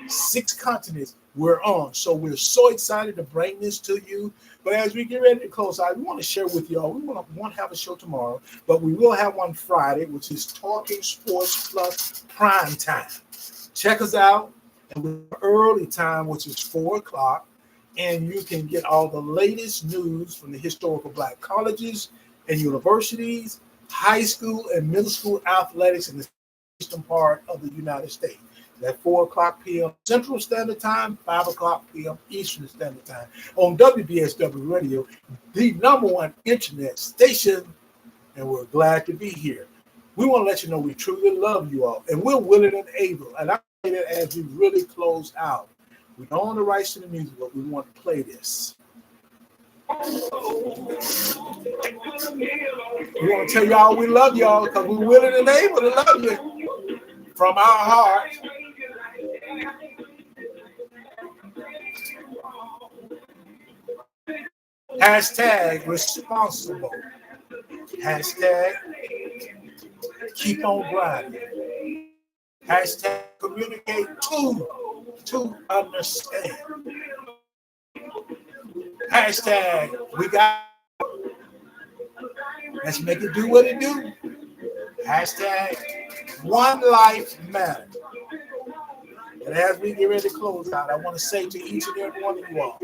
6 continents we're on. So we're so excited to bring this to you. But as we get ready to close out, we want to share with y'all. We won't have a show tomorrow, but we will have one Friday, which is Talking Sports Plus Prime Time. Check us out. And we have early time, which is 4 o'clock. And you can get all the latest news from the historical Black colleges and universities, high school and middle school athletics in the eastern part of the United States. At 4 o'clock p.m. Central Standard Time, 5 o'clock p.m. Eastern Standard Time on WVSW Radio, the #1 internet station, and we're glad to be here. We want to let you know we truly love you all, and we're willing and able. And I say that as we really close out, we don't own the rights to the music, but we want to play this. We want to tell y'all we love y'all because we're willing and able to love you from our hearts. Hashtag responsible. Hashtag keep on grinding. Hashtag communicate to understand. Hashtag we got. Let's make it do what it do. Hashtag one life matters. And as we get ready to close out, I want to say to each and every one of you all,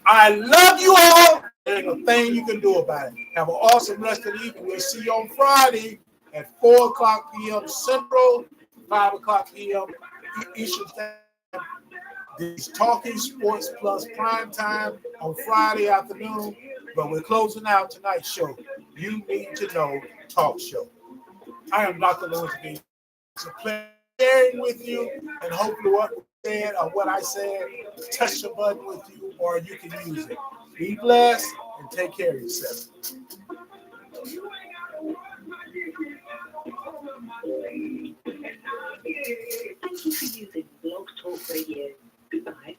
I love you all. There ain't a thing you can do about it. Have an awesome rest of the evening. We'll see you on Friday at 4 o'clock p.m. Central, 5 o'clock p.m. Eastern Standard Time. This is Talking Sports Plus Prime Time on Friday afternoon. But we're closing out tonight's show. You Need to Know Talk Show. I am Dr. Lewis B. It's a pleasure sharing with you, and hopefully what we said or what I said touch the button with you, or you can use it. Be blessed and take care of yourself. Thank you for using Blog Talk Radio. Goodbye.